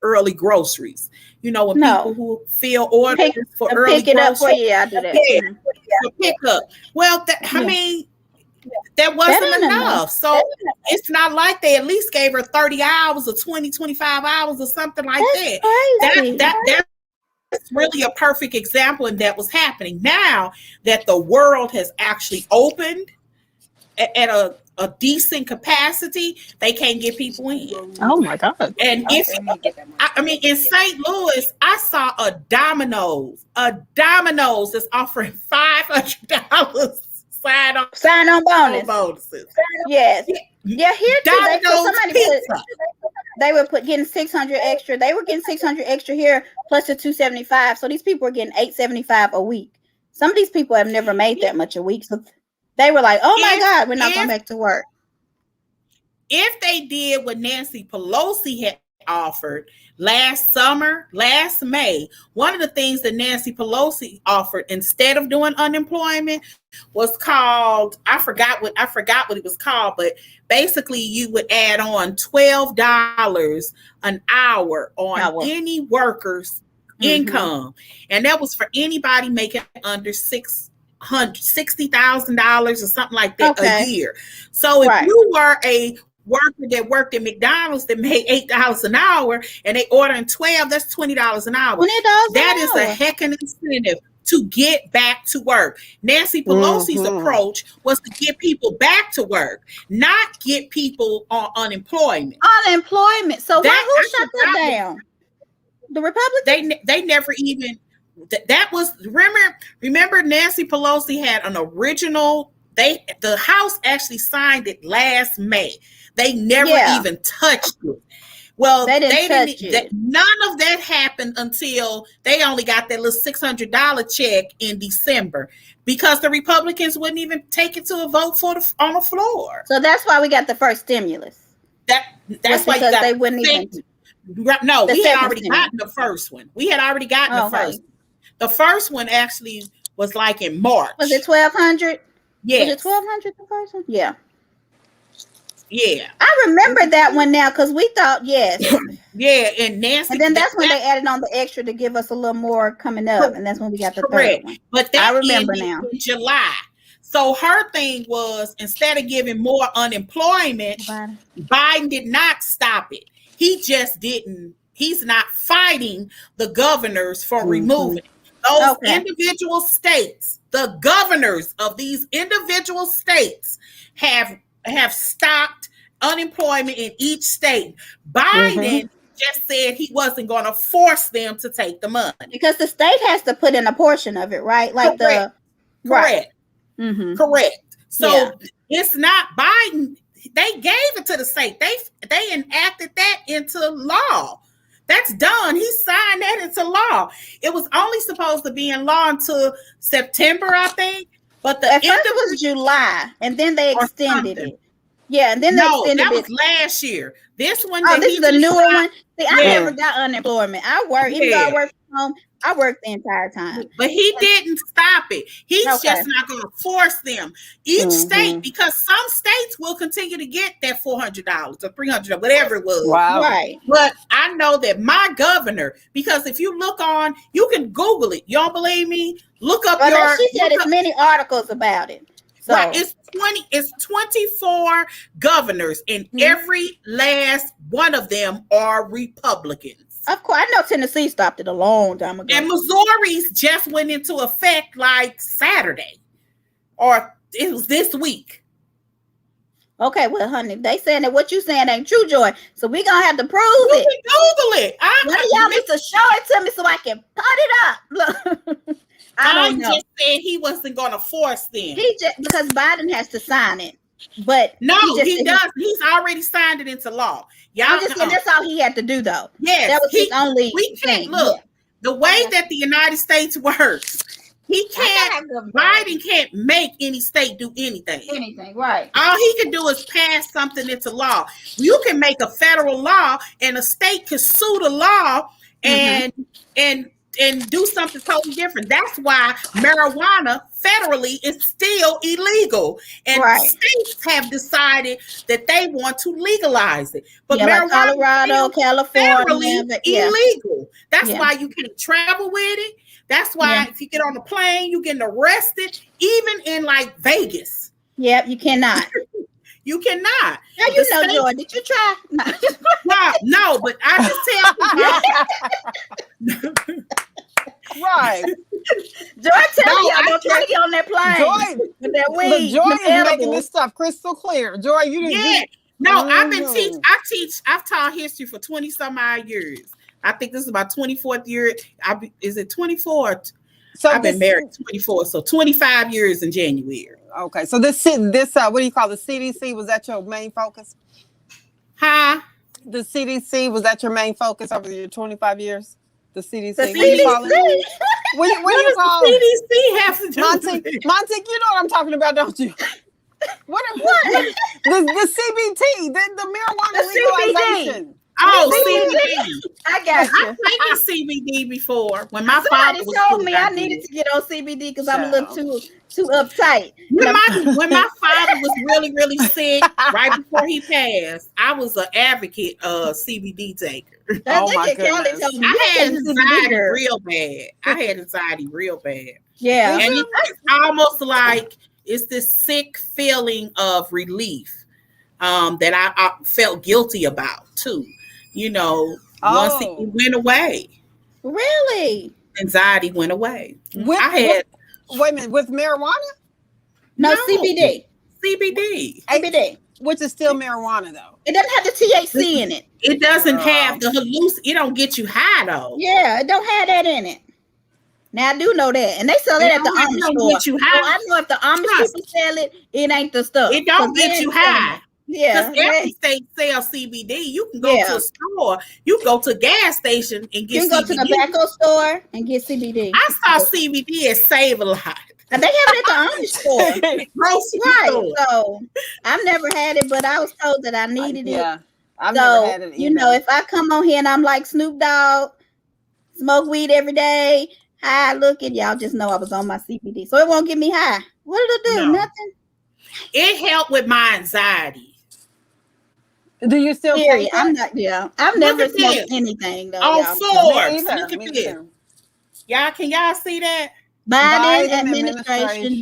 early groceries. When people who fill orders for early pick groceries. It up for you, I do that. Pick up. Well, I mean, that wasn't enough. So it's not like they at least gave her 30 hours or 20, 25 hours or something like that. That's really a perfect example, and that was happening. Now that the world has actually opened at a decent capacity, they can't get people in. Oh my God. And in St. Louis, I saw a Domino's that's offering $500 sign on bonuses. Yes. Yeah, here too. They were getting 600 extra. They were getting 600 extra here plus the 275. So these people were getting 875 a week. Some of these people have never made that much a week. So they were like, "Oh my God, we're not going back to work." If they did what Nancy Pelosi had offered last May, one of the things that Nancy Pelosi offered instead of doing unemployment was called, I forgot what it was called, but basically you would add on $12 an hour on any worker's income, and that was for anybody making under $60,000 or something like that a year. So if you were a worker that worked at McDonald's that made $8 an hour and they ordering 12, that's $20 an hour. That is a heckin' incentive to get back to work. Nancy Pelosi's approach was to get people back to work, not get people on unemployment. So who shut that down? The Republicans? They never even. That was remember Nancy Pelosi had an original. The House actually signed it last May. They never even touched it. Well, they didn't. None of that happened until they only got that little $600 check in December because the Republicans wouldn't even take it to a vote on the floor. So that's why we got the first stimulus. That's why you got they wouldn't even. No, we had already gotten the first one. We had already gotten the first. The first one actually was like in March. Was it 1,200? Yeah. Was it 1,200 the first one? Yeah. Yeah. I remember that one now because we thought, yes. Yeah, and Nancy. And then that's when they added on the extra to give us a little more coming up. And that's when we got the third one. But that I remember now. In July. So her thing was, instead of giving more unemployment, Biden did not stop it. He just didn't. He's not fighting the governors for removing it. Those individual states, the governors of these individual states have stopped unemployment in each state. Biden just said he wasn't going to force them to take the money. Because the state has to put in a portion of it, right? Like Correct. Right. Correct. So it's not Biden. They gave it to the state. They enacted that into law. That's done. He signed that into law. It was only supposed to be in law until September, I think. But at first it was July, and then they extended it. Yeah, and then they extended that it. was last year. This one. This is the newer one. See, I never got unemployment. I work, even though I work from home, I worked the entire time. But he didn't stop it. He's just not going to force them. Each state, because some states will continue to get that $400 or $300, whatever it was. Wow. Right. But I know that my governor, because if you look on, you can Google it. Y'all believe me? Look up She said there's many articles about it. So. Right. It's 24 governors, and every last one of them are Republicans. Of course, I know Tennessee stopped it a long time ago. And Missouri's just went into effect like Saturday, or it was this week. Okay, well, honey, they saying that what you saying ain't true, Joy. So we gonna have to prove it. Google it. One of y'all needs to show it to me so I can put it up. Look, I just said he wasn't gonna force them. Because Biden has to sign it. But no, he does. He's already signed it into law. I'm just saying that's all he had to do, though. Yes, that was his only. We can't look the way that the United States works. He can't. Biden can't make any state do anything. Anything, right? All he can do is pass something into law. You can make a federal law, and a state can sue the law and do something totally different. That's why marijuana federally is still illegal, and states have decided that they want to legalize it. But marijuana, like Colorado, California, illegal. That's why you can't travel with it. That's why if you get on the plane, you getting arrested, even in like Vegas. Yep, you cannot. You cannot. Now you know, Joy. Did you try? No, but I just tell you. Right. Joy, tell me, I'm gonna try to get on that plane. Joy, with that weed. Joy is making this stuff crystal clear. Joy, you didn't. No, I've been I've taught history for 20 some odd years. I think this is my 24th year. Is it 24? So I've been married 24, so 25 years in January. Okay, so this what do you call the CDC? Was that your main focus? Huh? The CDC, was that your main focus over your 25 years? The CDC. The CDC. What do you call CDC have to do Monty, you know what I'm talking about, don't you? What? The CBT, the marijuana legalization. CBD. I got you. I've taken CBD before. When my Somebody father told me I needed to get on CBD because I'm a little too uptight. When my father was really, really sick, right before he passed, I was an advocate of CBD taker. Oh my goodness. I had anxiety real bad. Yeah. And it's almost like it's this sick feeling of relief that I felt guilty about too. Once it went away. Really? Anxiety went away. Wait a minute, with marijuana? No, CBD. CBD. Which is still marijuana though. It doesn't have the THC in it. It doesn't have the it don't get you high though. Yeah, it don't have that in it. Now I do know that, and they sell it at the Amish store. Get you high. So I know if the Amish people sell it, it ain't the stuff. It don't get you high. Yeah, because every state sells CBD. You can go to a store. You can go to a gas station and get. You can go to the tobacco store and get CBD. I saw CBD at Save a Lot. And they have it at the Amish store. Right. So I've never had it, but I was told that I needed it. Yeah, I've never had it either. If I come on here and I'm like Snoop Dogg, smoke weed every day, high looking, y'all just know I was on my CBD. So it won't get me high. What did it do? No. Nothing. It helped with my anxiety. Do you still take that? I'm not. Yeah, I've never smoked anything though. On Forbes, look at this. Y'all, can y'all see that? Biden administration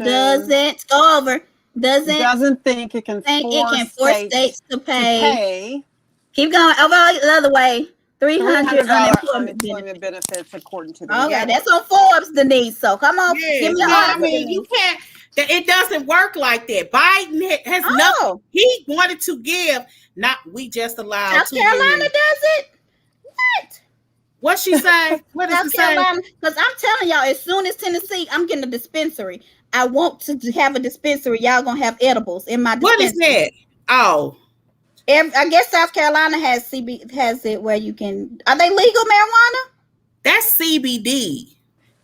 doesn't think it can force states to pay. Keep going. Over the other way. $300 unemployment benefits according to the okay, that's on Forbes, Denise. So come on, give me a you can't. It doesn't work like that. Biden has nothing. He wanted to give. Not we just allowed. South Carolina does it. What? What she say? What does South Carolina? Because I'm telling y'all, as soon as Tennessee, I'm getting a dispensary. I want to have a dispensary. Y'all gonna have edibles in my dispensary. What is that? Oh, I guess South Carolina has it where you can. Are they legal marijuana? That's CBD.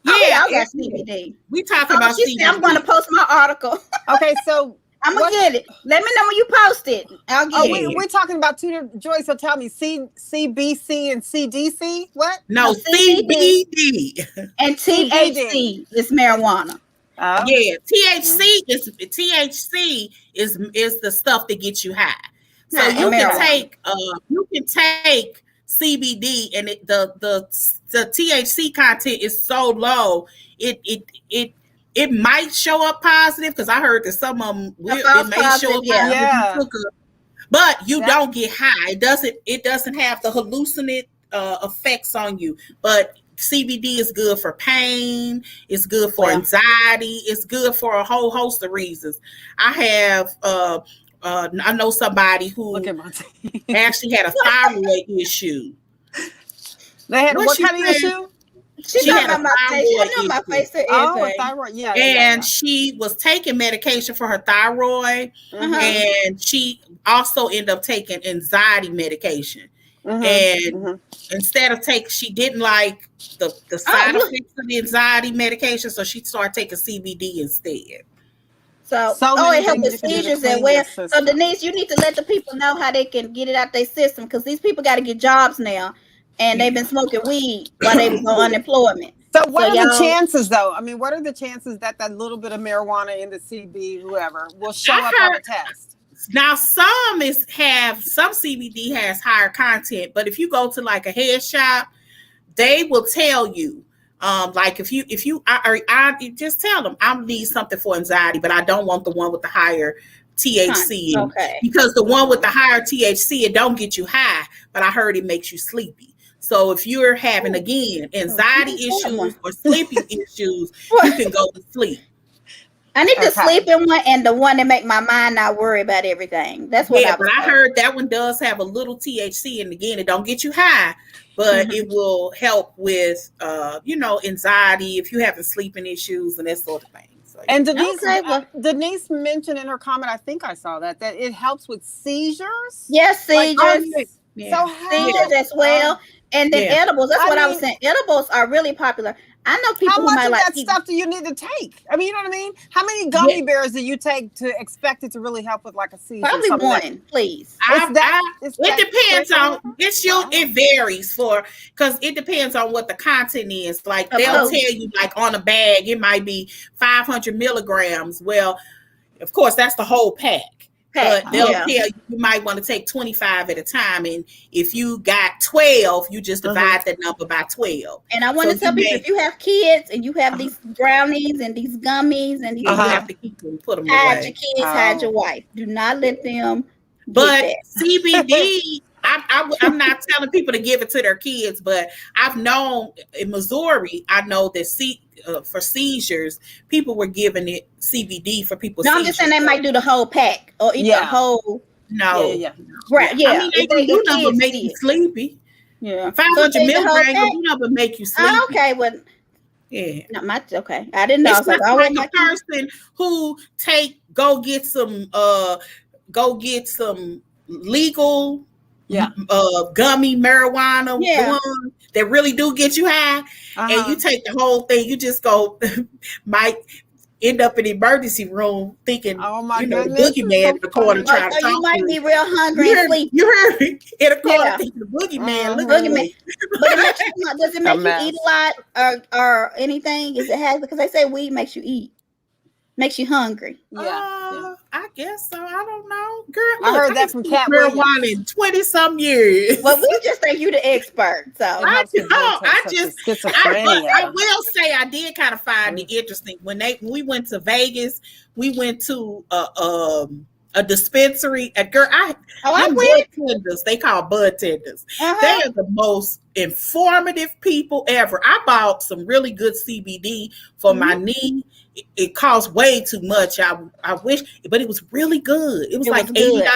Yeah, I got CBD. We talking about CBD. I'm going to post my article. Okay, so I'm gonna get it. Let me know when you post it. I'll get it. We're talking about two different Joy. So tell me, CBC and CDC. What? No, CBD and THC is marijuana. Oh. Yeah, THC is the stuff that gets you high. So you can take CBD and the THC content is so low it might show up positive because I heard that some of them may show up positive. Yeah. But you don't get high. It doesn't have the hallucinate effects on you. But CBD is good for pain. It's good for anxiety. It's good for a whole host of reasons. I know somebody who actually had a thyroid issue. They had what kind of issue? She had a thyroid issue. Thyroid. Yeah. And she was taking medication for her thyroid, and she also ended up taking anxiety medication. And instead of she didn't like the side effects of the anxiety medication, so she started taking CBD instead. So it helps with seizures as well. So Denise, you need to let the people know how they can get it out their system because these people got to get jobs now, and they've been smoking weed while they was on unemployment. So what are the chances, though? I mean, what are the chances that little bit of marijuana in the CB, whoever, will show up on a test? Now, some CBD has higher content, but if you go to like a head shop, they will tell you. Like if you just tell them I need something for anxiety, but I don't want the one with the higher THC. Because the one with the higher THC, it don't get you high, but I heard it makes you sleepy. So if you're having anxiety issues or sleeping issues, you can go to sleep. I need the sleeping one and the one that make my mind not worry about everything. That's what I heard that one does have a little THC, and again, it don't get you high, but it will help with anxiety if you're having sleeping issues and that sort of thing. So, and Denise mentioned in her comment, I think I saw that it helps with seizures. Yes, seizures. So seizures as well. And then edibles. That's what I was saying. Edibles are really popular. I know people who might like. How much of that stuff do you need to take? I mean, you know what I mean? How many gummy bears do you take to expect it to really help with like a seizure? Probably one, please. It depends on it varies because it depends on what the content is. Like they'll tell you, like on a bag, it might be 500 milligrams. Well, of course, that's the whole pack. But they'll tell you might want to take 25 at a time. And if you got 12, you just divide that number by 12. And I want to tell people, if you have kids and you have these brownies and these gummies and these, you have to keep them, put them away. Hide your kids, hide your wife. Do not let them. But CBD, I'm not telling people to give it to their kids, but I've known in Missouri, I know that for seizures, people were giving it CBD for people. No, I'm just saying they might do the whole pack or eat the whole. No, right? Yeah, I mean, they do nothing but make you sleepy. Yeah, 500 milligrams do nothing but make you sleepy. Okay, well, not much. Okay, I didn't know. It's like a person who go get some legal. Gummy marijuana one that really do get you high, and you take the whole thing. You just might end up in the emergency room thinking, oh my goodness, the boogeyman in the corner trying to talk. You might be real hungry and sleepy. You heard me in the corner thinking the boogeyman. But does it make you eat a lot or anything? Because they say weed makes you eat. Makes you hungry. I guess so. I don't know. Girl, I heard that from Cat marijuana in 20-some years. Well, we just think you the expert. So I will say I did kind of find it interesting when we went to Vegas. We went to a dispensary. A girl, I them went. bud tenders, they call bud tenders. Uh-huh. They are the most informative people ever. I bought some really good CBD for my knee. It cost way too much. I wish, but it was really good. It was like $80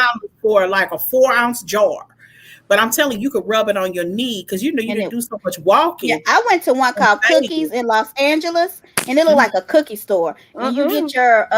for like a 4-ounce jar. But I'm telling you, you could rub it on your knee because you know you didn't do so much walking. Yeah, I went to one called Cookies in Los Angeles, and it looked like a cookie store. And you get your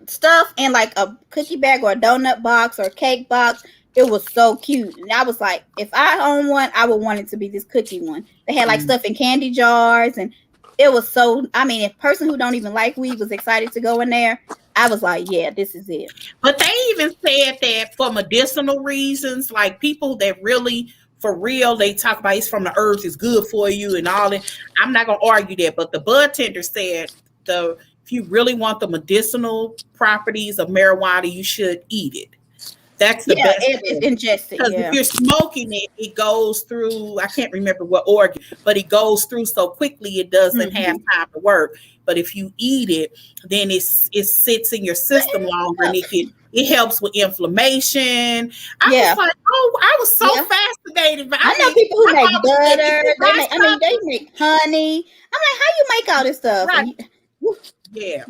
stuff in like a cookie bag or a donut box or a cake box. It was so cute. And I was like, if I own one, I would want it to be this cookie one. They had like stuff in candy jars, and it was so, I mean, if a person who don't even like weed was excited to go in there, I was like, yeah, this is it. But they even said that for medicinal reasons, like people that really, for real, they talk about it's from the earth, it's good for you and all that. I'm not going to argue that. But the bud tender said if you really want the medicinal properties of marijuana, you should eat it. That's the best. It's ingested. Because if you're smoking it, it goes through, I can't remember what organ, but it goes through so quickly it doesn't have time to work. But if you eat it, then it sits in your system longer, and it helps with inflammation. I was like, I was so fascinated. But I know people who make butter. They make honey. I'm like, how you make all this stuff? Right. Yeah,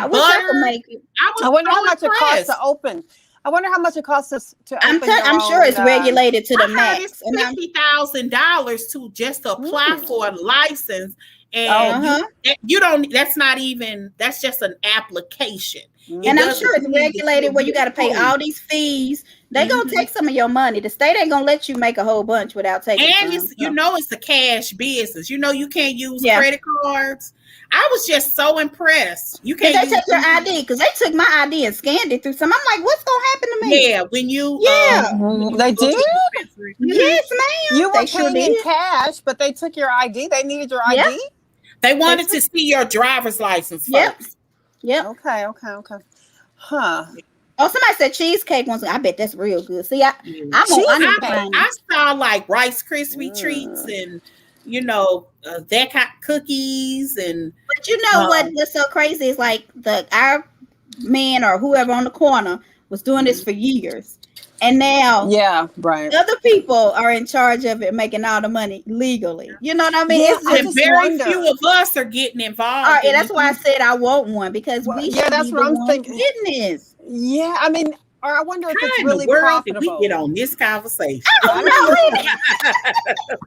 I wish I could make it. I wonder how much it costs to open. I wonder how much it costs us to open. I'm sure it's regulated to the max. It's $50,000 to just apply for a license, and you don't. That's not even. That's just an application. And I'm sure it's regulated where you got to pay all these fees. They're gonna take some of your money. The state ain't gonna let you make a whole bunch without taking. And it's a cash business. You can't use credit cards. I was just so impressed. You can't. They took your ID because they took my ID and scanned it through some. I'm like, what's gonna happen to me? Yeah, when you they did. Yes, ma'am. You were paying in cash, but they took your ID. They needed your ID. Yep. They wanted to see your driver's license first. Yep. Okay. Huh. Oh, somebody said cheesecake once. I bet that's real good. See, I saw like Rice Krispie treats and that kind of cookies and. But you know what's so crazy is like our man or whoever on the corner was doing this for years, and now Bryant. other people are in charge of it, making all the money legally. You know what I mean? Yeah, it's very few of us are getting involved. That's why I said I want one because that's what I'm thinking. Goodness. Yeah, I mean, I wonder if it's really world profitable. Did we get on this conversation? I don't know.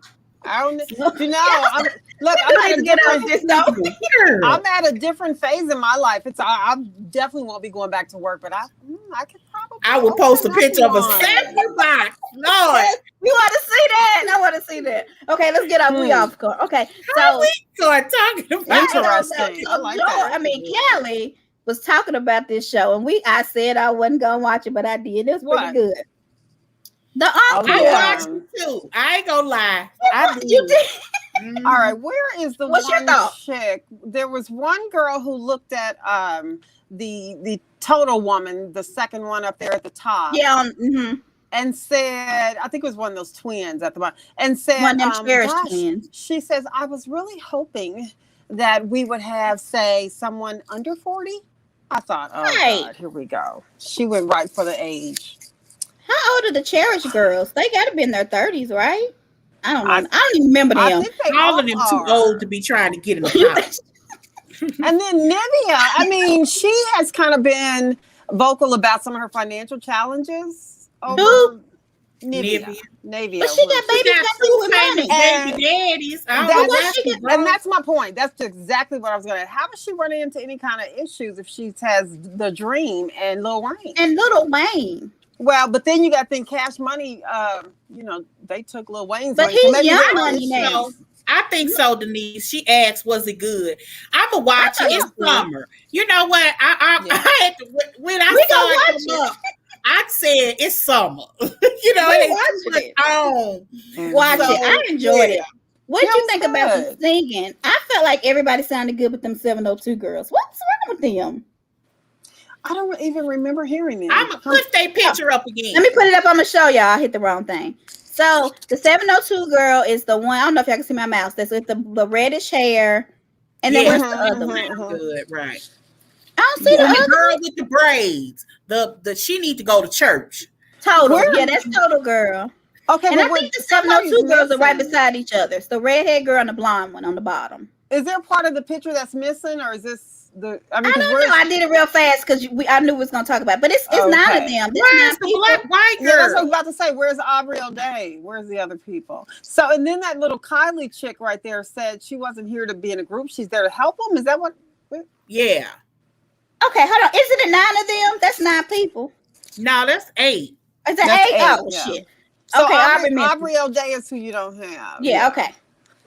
I don't I'm at a different phase in my life. I definitely won't be going back to work, but I could probably. I will post a picture of a sample box. Lord, you want to see that? I want to see that. Okay, let's get we off course. Okay, so we start talking about interesting. I like that. I mean, Kelly was talking about this show, and I said I wasn't gonna watch it, but I did. It was pretty good. The Uncle. I watched it too. I ain't gonna lie. You did. All right, where is the What's one chick? There was one girl who looked at the total woman, the second one up there at the top. Yeah. And said, I think it was one of those twins at the bottom, and said, one of them Cherish twins. She says, I was really hoping that we would have, say, someone under 40. I thought, God, here we go. She went right for the age. How old are the Cherish girls? They got to be in their 30s, right? I don't know. I don't even remember them. I think all of them too old to be trying to get in the house. And then Nivea, I mean, she has kind of been vocal about some of her financial challenges. Who? Nivea. But she got baby with money. Baby daddies. And that's my point. That's exactly what I was going to. How does she run into any kind of issues if she has the Dream and Lil Wayne? Well, but then you got to think Cash Money, they took Lil Wayne's but money. But he's young money now. I think so, Denise. She asked, was it good? I'm going to watch it in summer. You know what? I had to, when I saw it, I said it's summer. Watch it. I enjoyed it. What did you think about the singing? I felt like everybody sounded good with them 702 girls. What's wrong with them? I don't even remember hearing them. I'm going to put their picture up again. Let me put it up. I'm going to show y'all. I hit the wrong thing. So the 702 girl is the one. I don't know if y'all can see my mouse. That's with the reddish hair. And then where's the other one? Good, right. I don't see And the the other girl one. with the braids. The she need to go to church. Total. Yeah, that's Total Girl. Okay, and I think the 702 girls are right beside each other. It's the redhead girl and the blonde one on the bottom. Is there part of the picture that's missing, or is this the? I mean, I don't know. I did it real fast because I knew we was gonna talk about it. But it's 9 of them. Where's the black white girl? Yeah, that's what I was about to say. Where's Aubrey O'Day? Where's the other people? So, and then that little Kylie chick right there said she wasn't here to be in a group. She's there to help them. Is that what? Yeah. Okay, hold on. Isn't it 9 of them? That's 9 people. No, that's 8. Is that 8? Oh, yeah. shit. So Okay, I remember. Aubrey O'Day is who you don't have. Yeah, okay.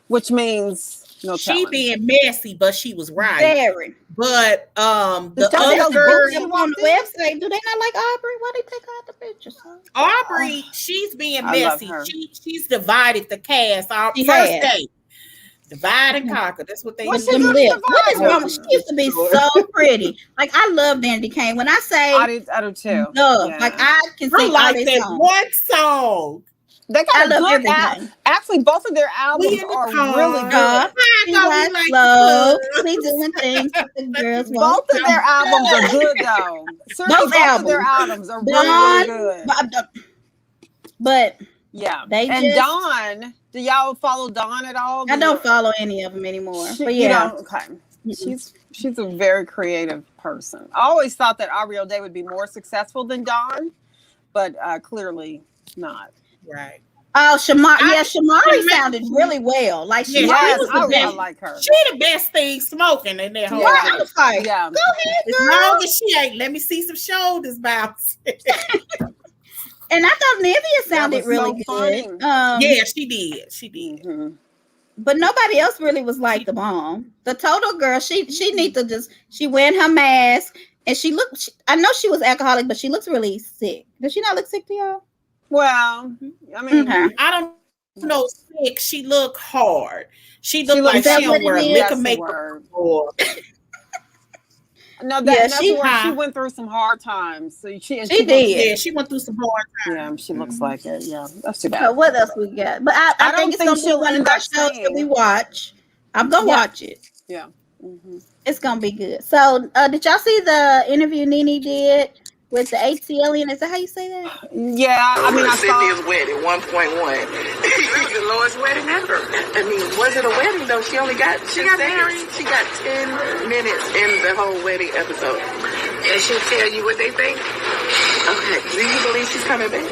Which means no she telling. being messy, but she was right. Very. But the other other girl on the website, do they not like Aubrey? Why they take out the pictures? Aubrey, she's being I love messy. her. She's divided the cast on She first has. day. Divide and conquer. That's what they What's do. them lips? What is wrong? She used to be so pretty. Like I love Dandy Kane. When I say I do too. Love, Yeah. like I can I sing all like their that songs. one song. They got I a love good everything. Actually, both of their albums are really good. She likes love. We doing things with the girls. Both of their albums are good though. Seriously, both of their albums are really good. But yeah, they and just, Dawn. Do y'all follow Dawn at all? I don't follow any of them anymore. But You yeah, don't? Okay. She's a very creative person. I always thought that Aubrey O'Day would be more successful than Dawn, but clearly not. Right. Oh, Shamari sounded really well. Like Yeah, Shamari was was the the best. best. I like her. She the best thing smoking in that whole I was like, yeah. go ahead, as girl. long as she ain't, let me see some shoulders bounce. And I thought Nivea sounded was really so good. Yeah, she did. She did. Mm-hmm. But nobody else really was like the bomb. The Total Girl, she need to just wearing her mask and she looked. I know she was alcoholic, but she looks really sick. Does she not look sick to y'all? Well, I mean, I don't know. Sick. She looked hard. She looked like that she what don't wear it is? liquor That's the makeup. word. Or no, Yeah, that's she- where she went through some hard times. So she did. yeah, she went through some hard times. Yeah, she looks like it. Yeah, that's too So bad. what else we got? But I I think don't it's think gonna be one she'll of our end shows up that we staying. watch. I'm gonna watch it. Yeah. Mm-hmm. It's gonna be good. So did y'all see the interview Nene did with the ATLien? Is that how you say that? Yeah, I mean, I Cynthia's saw. wedding, 1.1. The lowest wedding ever. I mean, was it a wedding though? She got married. She got 10 minutes in the whole wedding episode. And she'll tell you what they think. Okay. Do you believe she's coming back?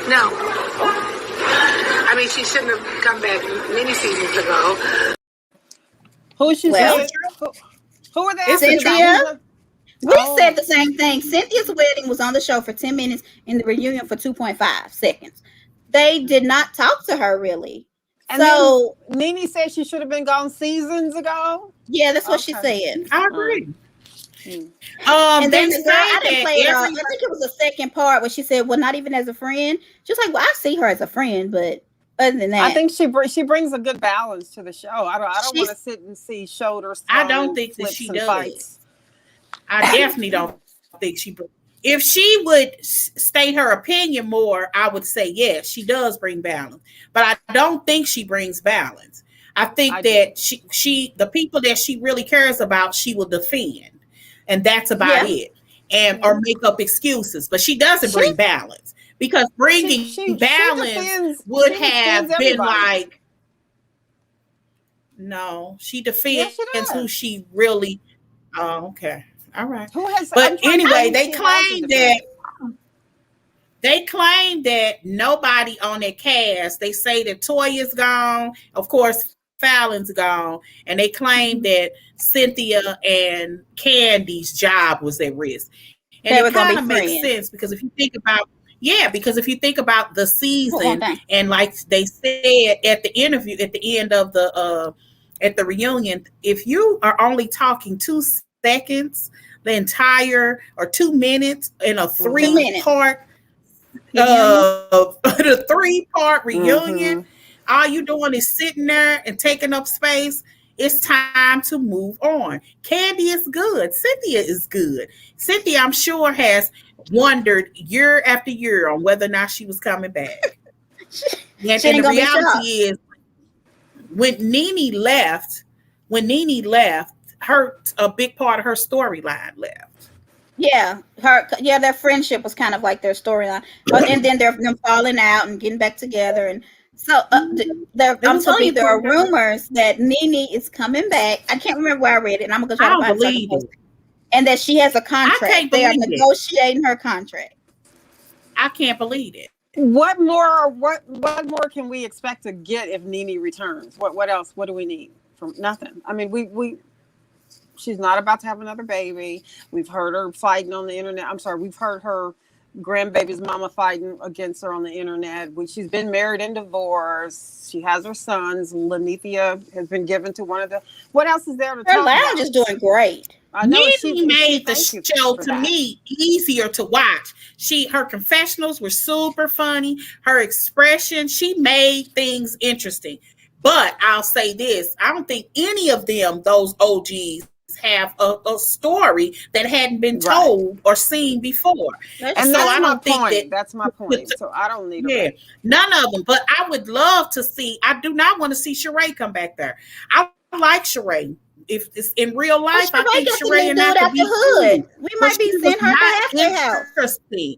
No. I mean, she shouldn't have come back many seasons ago. Who is she? Well, who are they? It's asking Cynthia. about? We Oh. said the same thing. Cynthia's wedding was on the show for 10 minutes and the reunion for 2.5 seconds. They did not talk to her really. And so then Nene said she should have been gone seasons ago. yeah, that's what she Okay. said. I agree. And then they the girl, I say didn't that play it. I every- think it was the second part where she said, "Well, not even as a friend." She was like, "Well, I see her as a friend, but other than that, I think she brings a good balance to the show. I don't want to sit and see shoulders. I thrown don't and think that flips she and does. fights. I definitely don't think she. If she would state her opinion more, I would say yes, she does bring balance. But I don't think she brings balance. I think that she the people that she really cares about, she will defend, and that's about it, and or make up excuses. But she doesn't bring balance because bringing balance would have been like. No, she defends who she really. Oh, okay. All right. Who has? But anyway, they claim that nobody on their cast. They say that Toya's gone. Of course, Fallon's gone, and they claim that Cynthia and Candy's job was at risk. And it kind of makes sense because if you think about. Yeah, because if you think about the season and like they said at the interview at the end of the at the reunion, if you are only talking 2 seconds, the entire or 2 minutes in a 3-part the 3-part reunion, all you doing is sitting there and taking up space. It's time to move on. Candy is good. Cynthia is good. Cynthia, I'm sure, has wondered year after year on whether or not she was coming back. And the reality is, when Nene left, a big part of her storyline left. Yeah, their friendship was kind of like their storyline, and then they're them falling out and getting back together, and so I'm telling you, there are rumors that Nene is coming back. I can't remember where I read it, and I'm gonna try to find it so I can post it. And that she has a contract. They are negotiating her contract. I can't believe it. What more can we expect to get if Nene returns? What else? What do we need? From nothing. I mean, she's not about to have another baby. We've heard her fighting on the internet. I'm sorry, we've heard her grandbaby's mama fighting against her on the internet. She's been married and divorced. She has her sons. Lenithia has been given to one of the. What else is there to talk about? Her lounge is doing great. I know Nene made the show to me easier to watch. Her confessionals were super funny. Her expression, she made things interesting. But I'll say this: I don't think any of them, those OGs, have a story that hadn't been told or seen before. And so I don't think that's my point. So I don't need none of them. But I would love to see. I do not want to see Sheree come back there. I like Sheree. If it's in real life, I think Sheree and I could be hood. We might be seeing her at the halfway house. Interesting.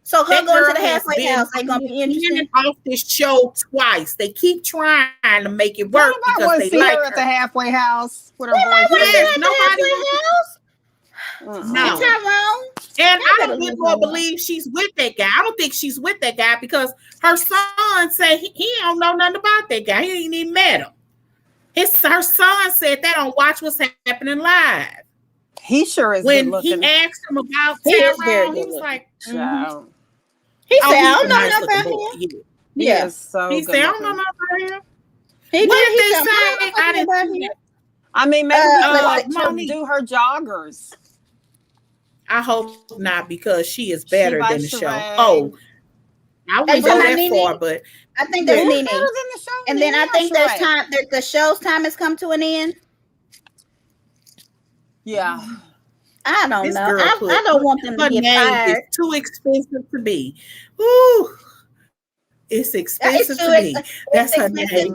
So her going to the halfway house ain't gonna be interesting. Off this show twice. They keep trying to make it work because they like her at the halfway house with her boyfriend. Nobody house. No. And I don't think or believe she's with that guy. I don't think she's with that guy because her son said he don't know nothing about that guy. He ain't even met him. Her son said they don't watch what's happening live. He sure is. When he asked him about Tyrone, he was like, he said, I don't know nothing about him. Yeah, so he said, I don't know nothing about him. What did they say? I didn't see it. I mean, maybe we could do her joggers. I hope not because she is better than the show. I wouldn't go that far, but I think that's Nene. And then I think there's time. The show's time has come to an end. Yeah, I don't know. I don't want them to get fired. It's too expensive to be. Ooh, it's expensive to be. That's her name.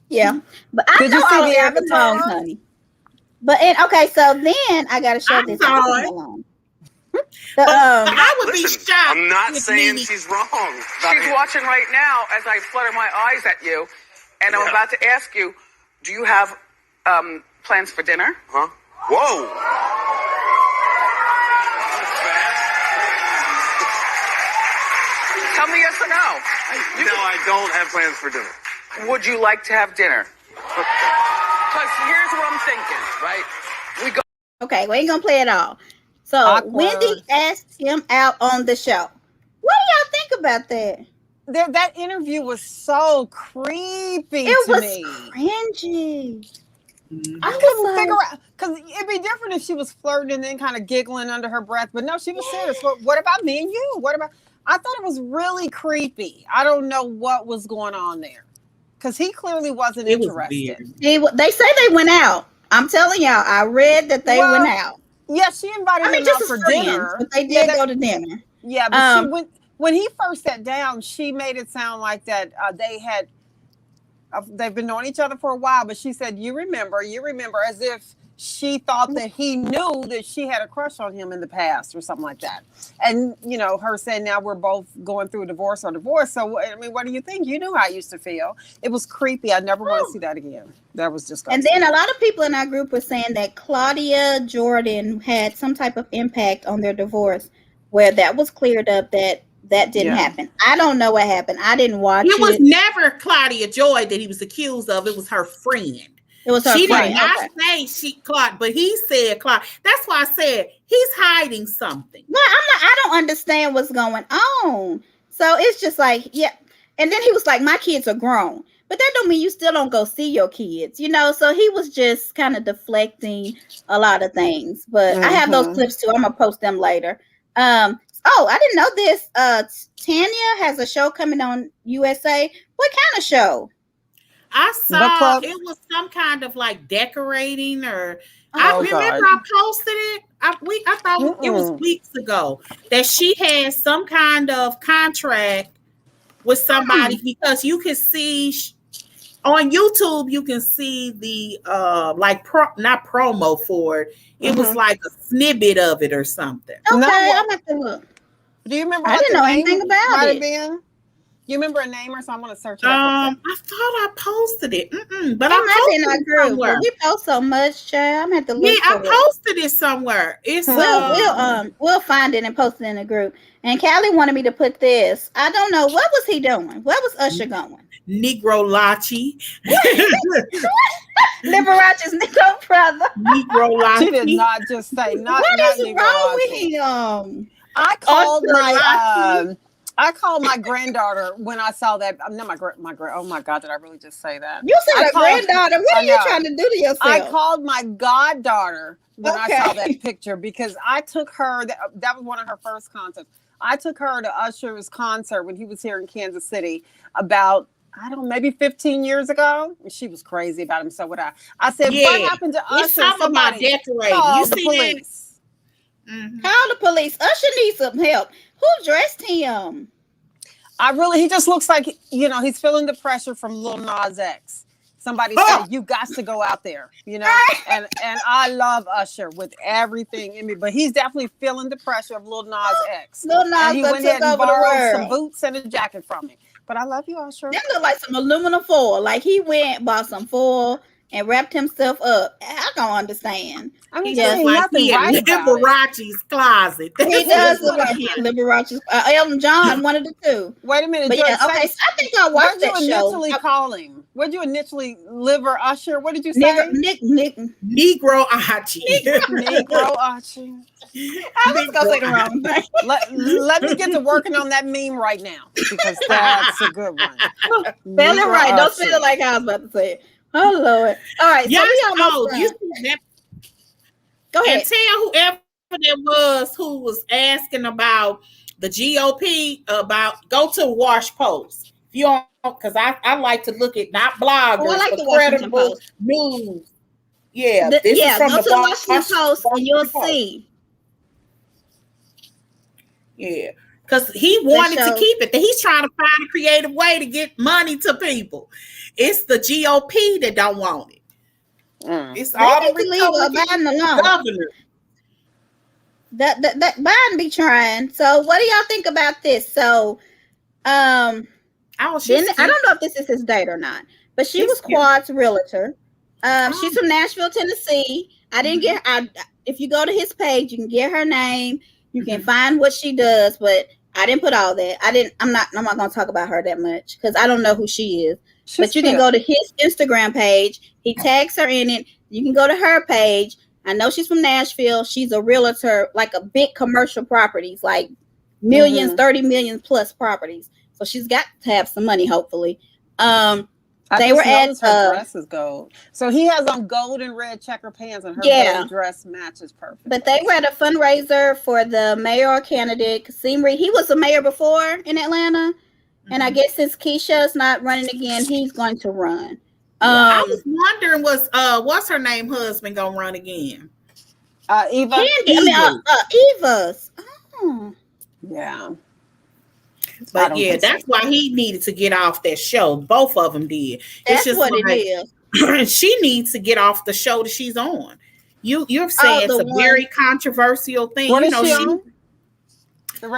Yeah, but I know all the other songs, honey. But okay, so then I gotta show this. I would be shocked. I'm not saying she's wrong. She's watching right now as I flutter my eyes at you, and I'm about to ask you, do you have plans for dinner? Huh? Whoa! Tell me yes or no. No, I don't have plans for dinner. Would you like to have dinner? Because here's what I'm thinking, right? Okay, we ain't gonna play it all. So Wendy asked him out on the show. What do y'all think about that? That interview was so creepy. It was me. Cringy. I couldn't figure out because it'd be different if she was flirting and then kind of giggling under her breath. But no, she was serious. What about me and you? What about? I thought it was really creepy. I don't know what was going on there because he clearly wasn't interested. They say they went out. I'm telling y'all, I read that they went out. Yeah, she invited him out for dinner. But they did go to dinner. Yeah, but when he first sat down, she made it sound like that they've been knowing each other for a while, but she said, you remember, as if she thought that he knew that she had a crush on him in the past or something like that. And, her saying now we're both going through a divorce. So, I mean, what do you think? You knew how I used to feel. It was creepy. I never want to see that again. That was disgusting. And then a lot of people in our group were saying that Claudia Jordan had some type of impact on their divorce where that was cleared up that didn't happen. I don't know what happened. I didn't watch it. It was never Claudia Joy that he was accused of. It was her friend. It was her friend. She did not say Claudia, but he said Claudia. That's why I said he's hiding something. No, I don't understand what's going on. So it's just like, yeah. And then he was like, my kids are grown. But that don't mean you still don't go see your kids, So he was just kind of deflecting a lot of things. But I have those clips too. I'm going to post them later. Oh, I didn't know this. Tanya has a show coming on USA. What kind of show? I saw it was some kind of like decorating or I remember I posted it. I thought it was weeks ago that she had some kind of contract with somebody because you could see On YouTube, you can see the not promo for it. It was like a snippet of it or something. Okay, I'm have to look. Do you remember? I didn't know anything about it. You remember a name or something? I want to search it up. I thought I posted it, but It I might be in posted our it group. somewhere. We post so much, child. I'm gonna have to look. Yeah, I for it. posted it somewhere. It's We'll find it and post it in the group. And Callie wanted me to put this. I don't know, what was he doing? Where was Usher going? Negro Lachi. Liberace's Negro brother. Negro Lachi. She did not just say not. What not is Negro wrong with Lachi. him? I called my granddaughter when I saw that. Not my oh my God, did I really just say that? You said a granddaughter. What are you trying to do to yourself? I called my goddaughter when I saw that picture because I took her. That was one of her first concerts. I took her to Usher's concert when he was here in Kansas City about, I don't know, maybe 15 years ago. And she was crazy about him. So would I. I said, what happened to Usher? He's talking about decorating. You see police. Call the police. Usher needs some help. Who dressed him? He just looks like, he's feeling the pressure from Lil Nas X. Somebody said, you got to go out there, and I love Usher with everything in me, but he's definitely feeling the pressure of Lil Nas X. Lil Nas and he went ahead and took over the borrowed world. some boots and a jacket from me. But I love you, Usher. That look like some aluminum foil. Like he went, bought some foil and wrapped himself up. I don't understand. I mean, he just like he in Liberace's closet. He does look like he in Liberace's. Elton John, one of the two. Wait a minute. But yeah, okay. So I think I watched that show. What did you initially call him? What did you initially liver Usher? What did you say? Negro Achi. Negro Achi. I was gonna say the wrong thing. Let me get to working on that meme right now because that's a good one. Spell it right. Don't spell it like I was about to say it. Oh Lord! All right, so we almost you see that. Go ahead and tell whoever that was who was asking about the GOP about go to Wash Post. If you don't, because I like to look at not bloggers, I like but the Washington credible Post. news. Yeah, this is from go the to the Washington Post and you'll see. Yeah, because he wanted to keep it. He's trying to find a creative way to get money to people. It's the GOP that don't want it. It's all the Biden alone. Governor. That Biden be trying. So what do y'all think about this? So I don't know if this is his date or not, but she was Quad's realtor. She's from Nashville, Tennessee. I didn't get if you go to his page, you can get her name, you can find what she does, but I didn't put all that. I'm not gonna talk about her that much because I don't know who she is. But you can go to his Instagram page. He tags her in it. You can go to her page. I know she's from Nashville. She's a realtor, like a big commercial properties, like millions, 30 million plus properties. So she's got to have some money, hopefully. They were at her dress is gold. So he has on gold and red checker pants, and her gold dress matches perfect. But they were at a fundraiser for the mayoral candidate, Kasim Reed. He was a mayor before in Atlanta. And I guess since Keisha's not running again, he's going to run. I was wondering, what's her name husband gonna run again? Eva. Eva's. Oh. Yeah. But yeah, that's why he needed to get off that show. Both of them did. That's just what it is. She needs to get off the show that she's on. You're saying it's a very controversial thing. What is she on?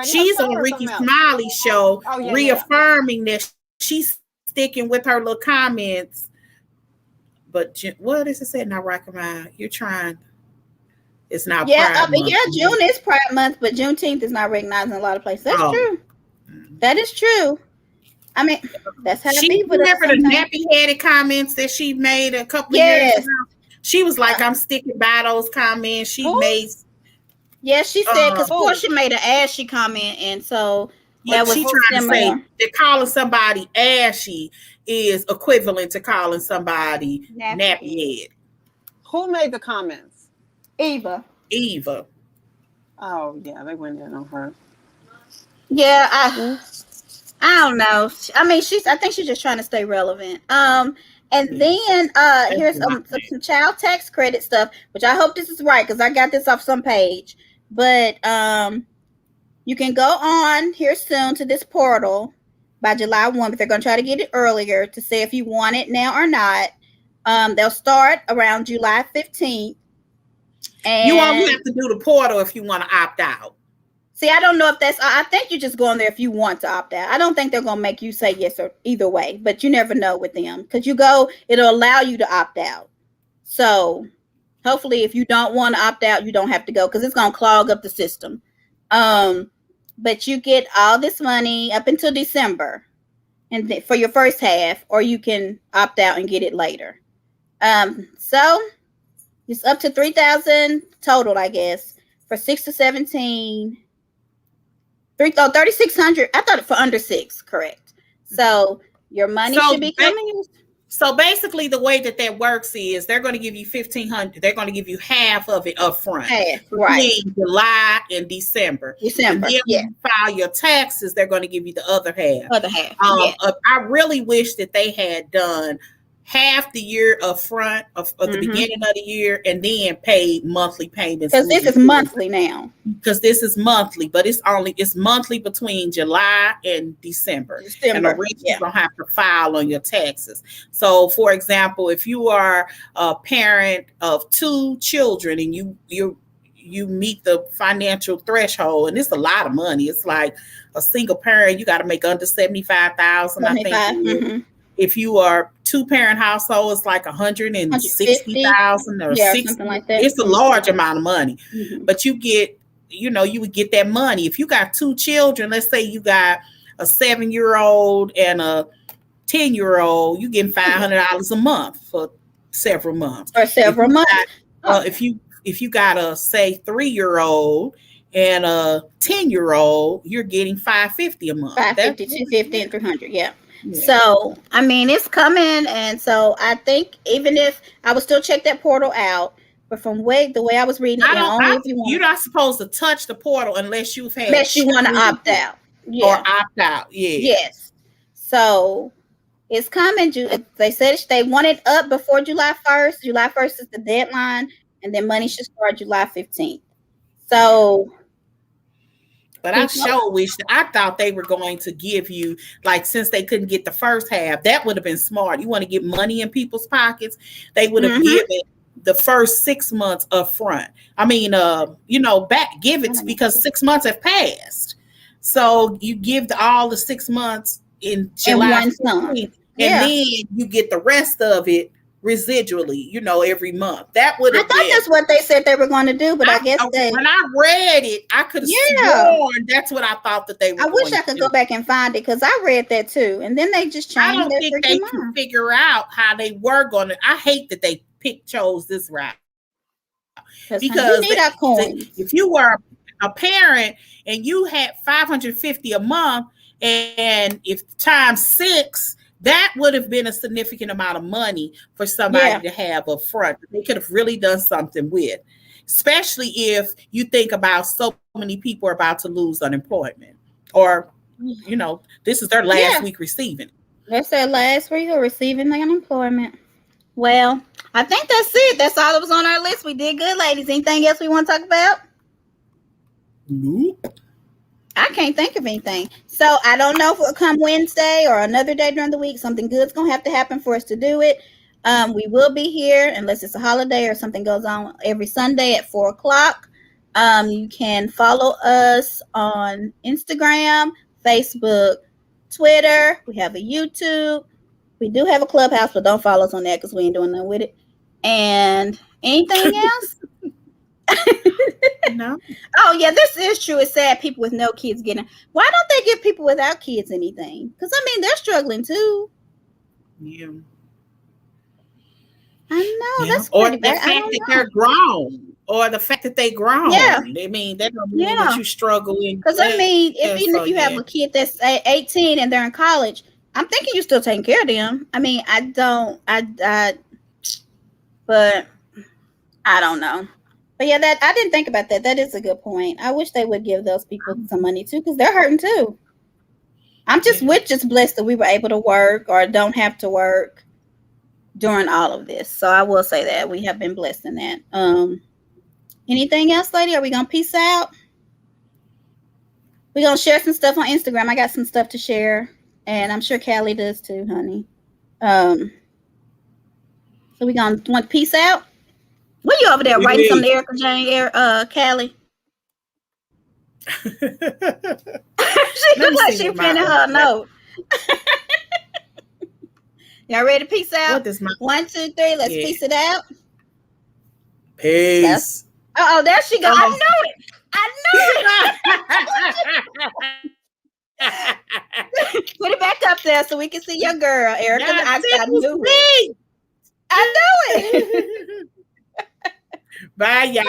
She's on Ricky Smiley's show, reaffirming that she's sticking with her little comments. But what is it said? Not recommend. You're trying. It's not. Pride month. June is Pride Month, but Juneteenth is not recognized in a lot of places. That's true. That is true. I mean, that's how people. Remember the nappy-headed comments that she made a couple of years ago? She was like, "I'm sticking by those comments." She made. Yeah, she said because Porsha made an ashy comment, and so that was she trying to say that calling somebody ashy is equivalent to calling somebody nappy head. Who made the comments? Eva. Oh yeah, they went in on her. Yeah, I don't know. I mean, I think she's just trying to stay relevant. And then here's some child tax credit stuff, which I hope this is right because I got this off some page. But you can go on here soon to this portal, by July 1, but they're going to try to get it earlier to say if you want it now or not. They'll start around July 15th. And you have to do the portal if you want to opt out. See, I don't know if that's, I think you just go in there if you want to opt out. I don't think they're going to make you say yes or either way, but you never know with them because you go, it'll allow you to opt out. So hopefully if you don't want to opt out, you don't have to go because it's going to clog up the system. But you get all this money up until December and for your first half, or you can opt out and get it later. So it's up to $3,000 total, I guess, for 6 to 17. 3,600. I thought it for under 6, correct. So your money should be coming. So basically, the way that works is they're going to give you $1,500. They're going to give you half of it up front, right? July and December. And then when you file your taxes, they're going to give you the other half. I really wish that they had done half the year up front of the beginning of the year and then paid monthly payments. Because this is monthly now. Because this is monthly, but it's monthly between July and December. And the rest you don't have to file on your taxes. So for example, if you are a parent of 2 children and you meet the financial threshold, and it's a lot of money. It's like a single parent, you got to make under $75,000, I think. If you are 2-parent household, it's like $160,000 or something like that. It's a large amount of money, but you get, you would get that money if you got 2 children. Let's say you got a 7-year-old and a 10-year-old. You getting $500 a month for several months. If you got a say 3-year-old and a 10-year-old, you're getting $550 a month. $550, $250, and $300. Yeah. So, I mean, it's coming. And so I think even if I would still check that portal out, but from the way I was reading it, you're not supposed to touch the portal unless you've had. Unless you want to opt out. Or opt out. Yeah. Yes. So it's coming. They said they want it up before July 1st. July 1st is the deadline. And then money should start July 15th. So. But I thought they were going to give you, like, since they couldn't get the first half, that would have been smart. You want to get money in people's pockets, they would have given the first 6 months up front. I mean, give it because 6 months have passed. So you give all the 6 months in July, and then you get the rest of it residually, every month. That would have been. That's what they said they were going to do, but I guess when I read it, I could have sworn that's what I thought that they were. I wish I could go back and find it because I read that too, and then they just changed. I don't think they could figure out how they were going to. I hate that they chose this route because if you were a parent and you had $550 a month, and if times 6. That would have been a significant amount of money for somebody to have up front. They could have really done something with, especially if you think about so many people are about to lose unemployment, or this is their last week receiving. That's their last week of receiving the unemployment. Well, I think that's it. That's all that was on our list. We did good, ladies. Anything else we want to talk about? Nope. I can't think of anything. So I don't know if it'll come Wednesday or another day during the week. Something good's going to have to happen for us to do it. We will be here unless it's a holiday or something goes on every Sunday at 4:00. You can follow us on Instagram, Facebook, Twitter. We have a YouTube. We do have a Clubhouse, but don't follow us on that because we ain't doing nothing with it. And anything else? No. Oh yeah, this is true. It's sad people with no kids getting. Why don't they give people without kids anything? Because I mean, they're struggling too. Yeah. I know. That's or the fact that they're grown, or the fact that they grown. Yeah. I mean, that don't mean that you struggle in. Because I mean, if you have a kid that's 18 and they're in college, I'm thinking you're still taking care of them. I mean, but I don't know. But yeah, that I didn't think about that. That is a good point. I wish they would give those people some money too, because they're hurting too. We're just blessed that we were able to work or don't have to work during all of this. So I will say that we have been blessed in that. Anything else, lady? Are we gonna peace out? We're gonna share some stuff on Instagram. I got some stuff to share. And I'm sure Callie does too, honey. So we gonna want peace out. What you over there writing something to Ericka, Jayne, Callie? She looks like she pinning her note. Y'all ready to peace out? 1, 2, 3. Let's peace it out. Peace. Oh, there she goes. I knew it. Put it back up there so we can see your girl, Ericka. I knew it. I knew it. Bye, y'all.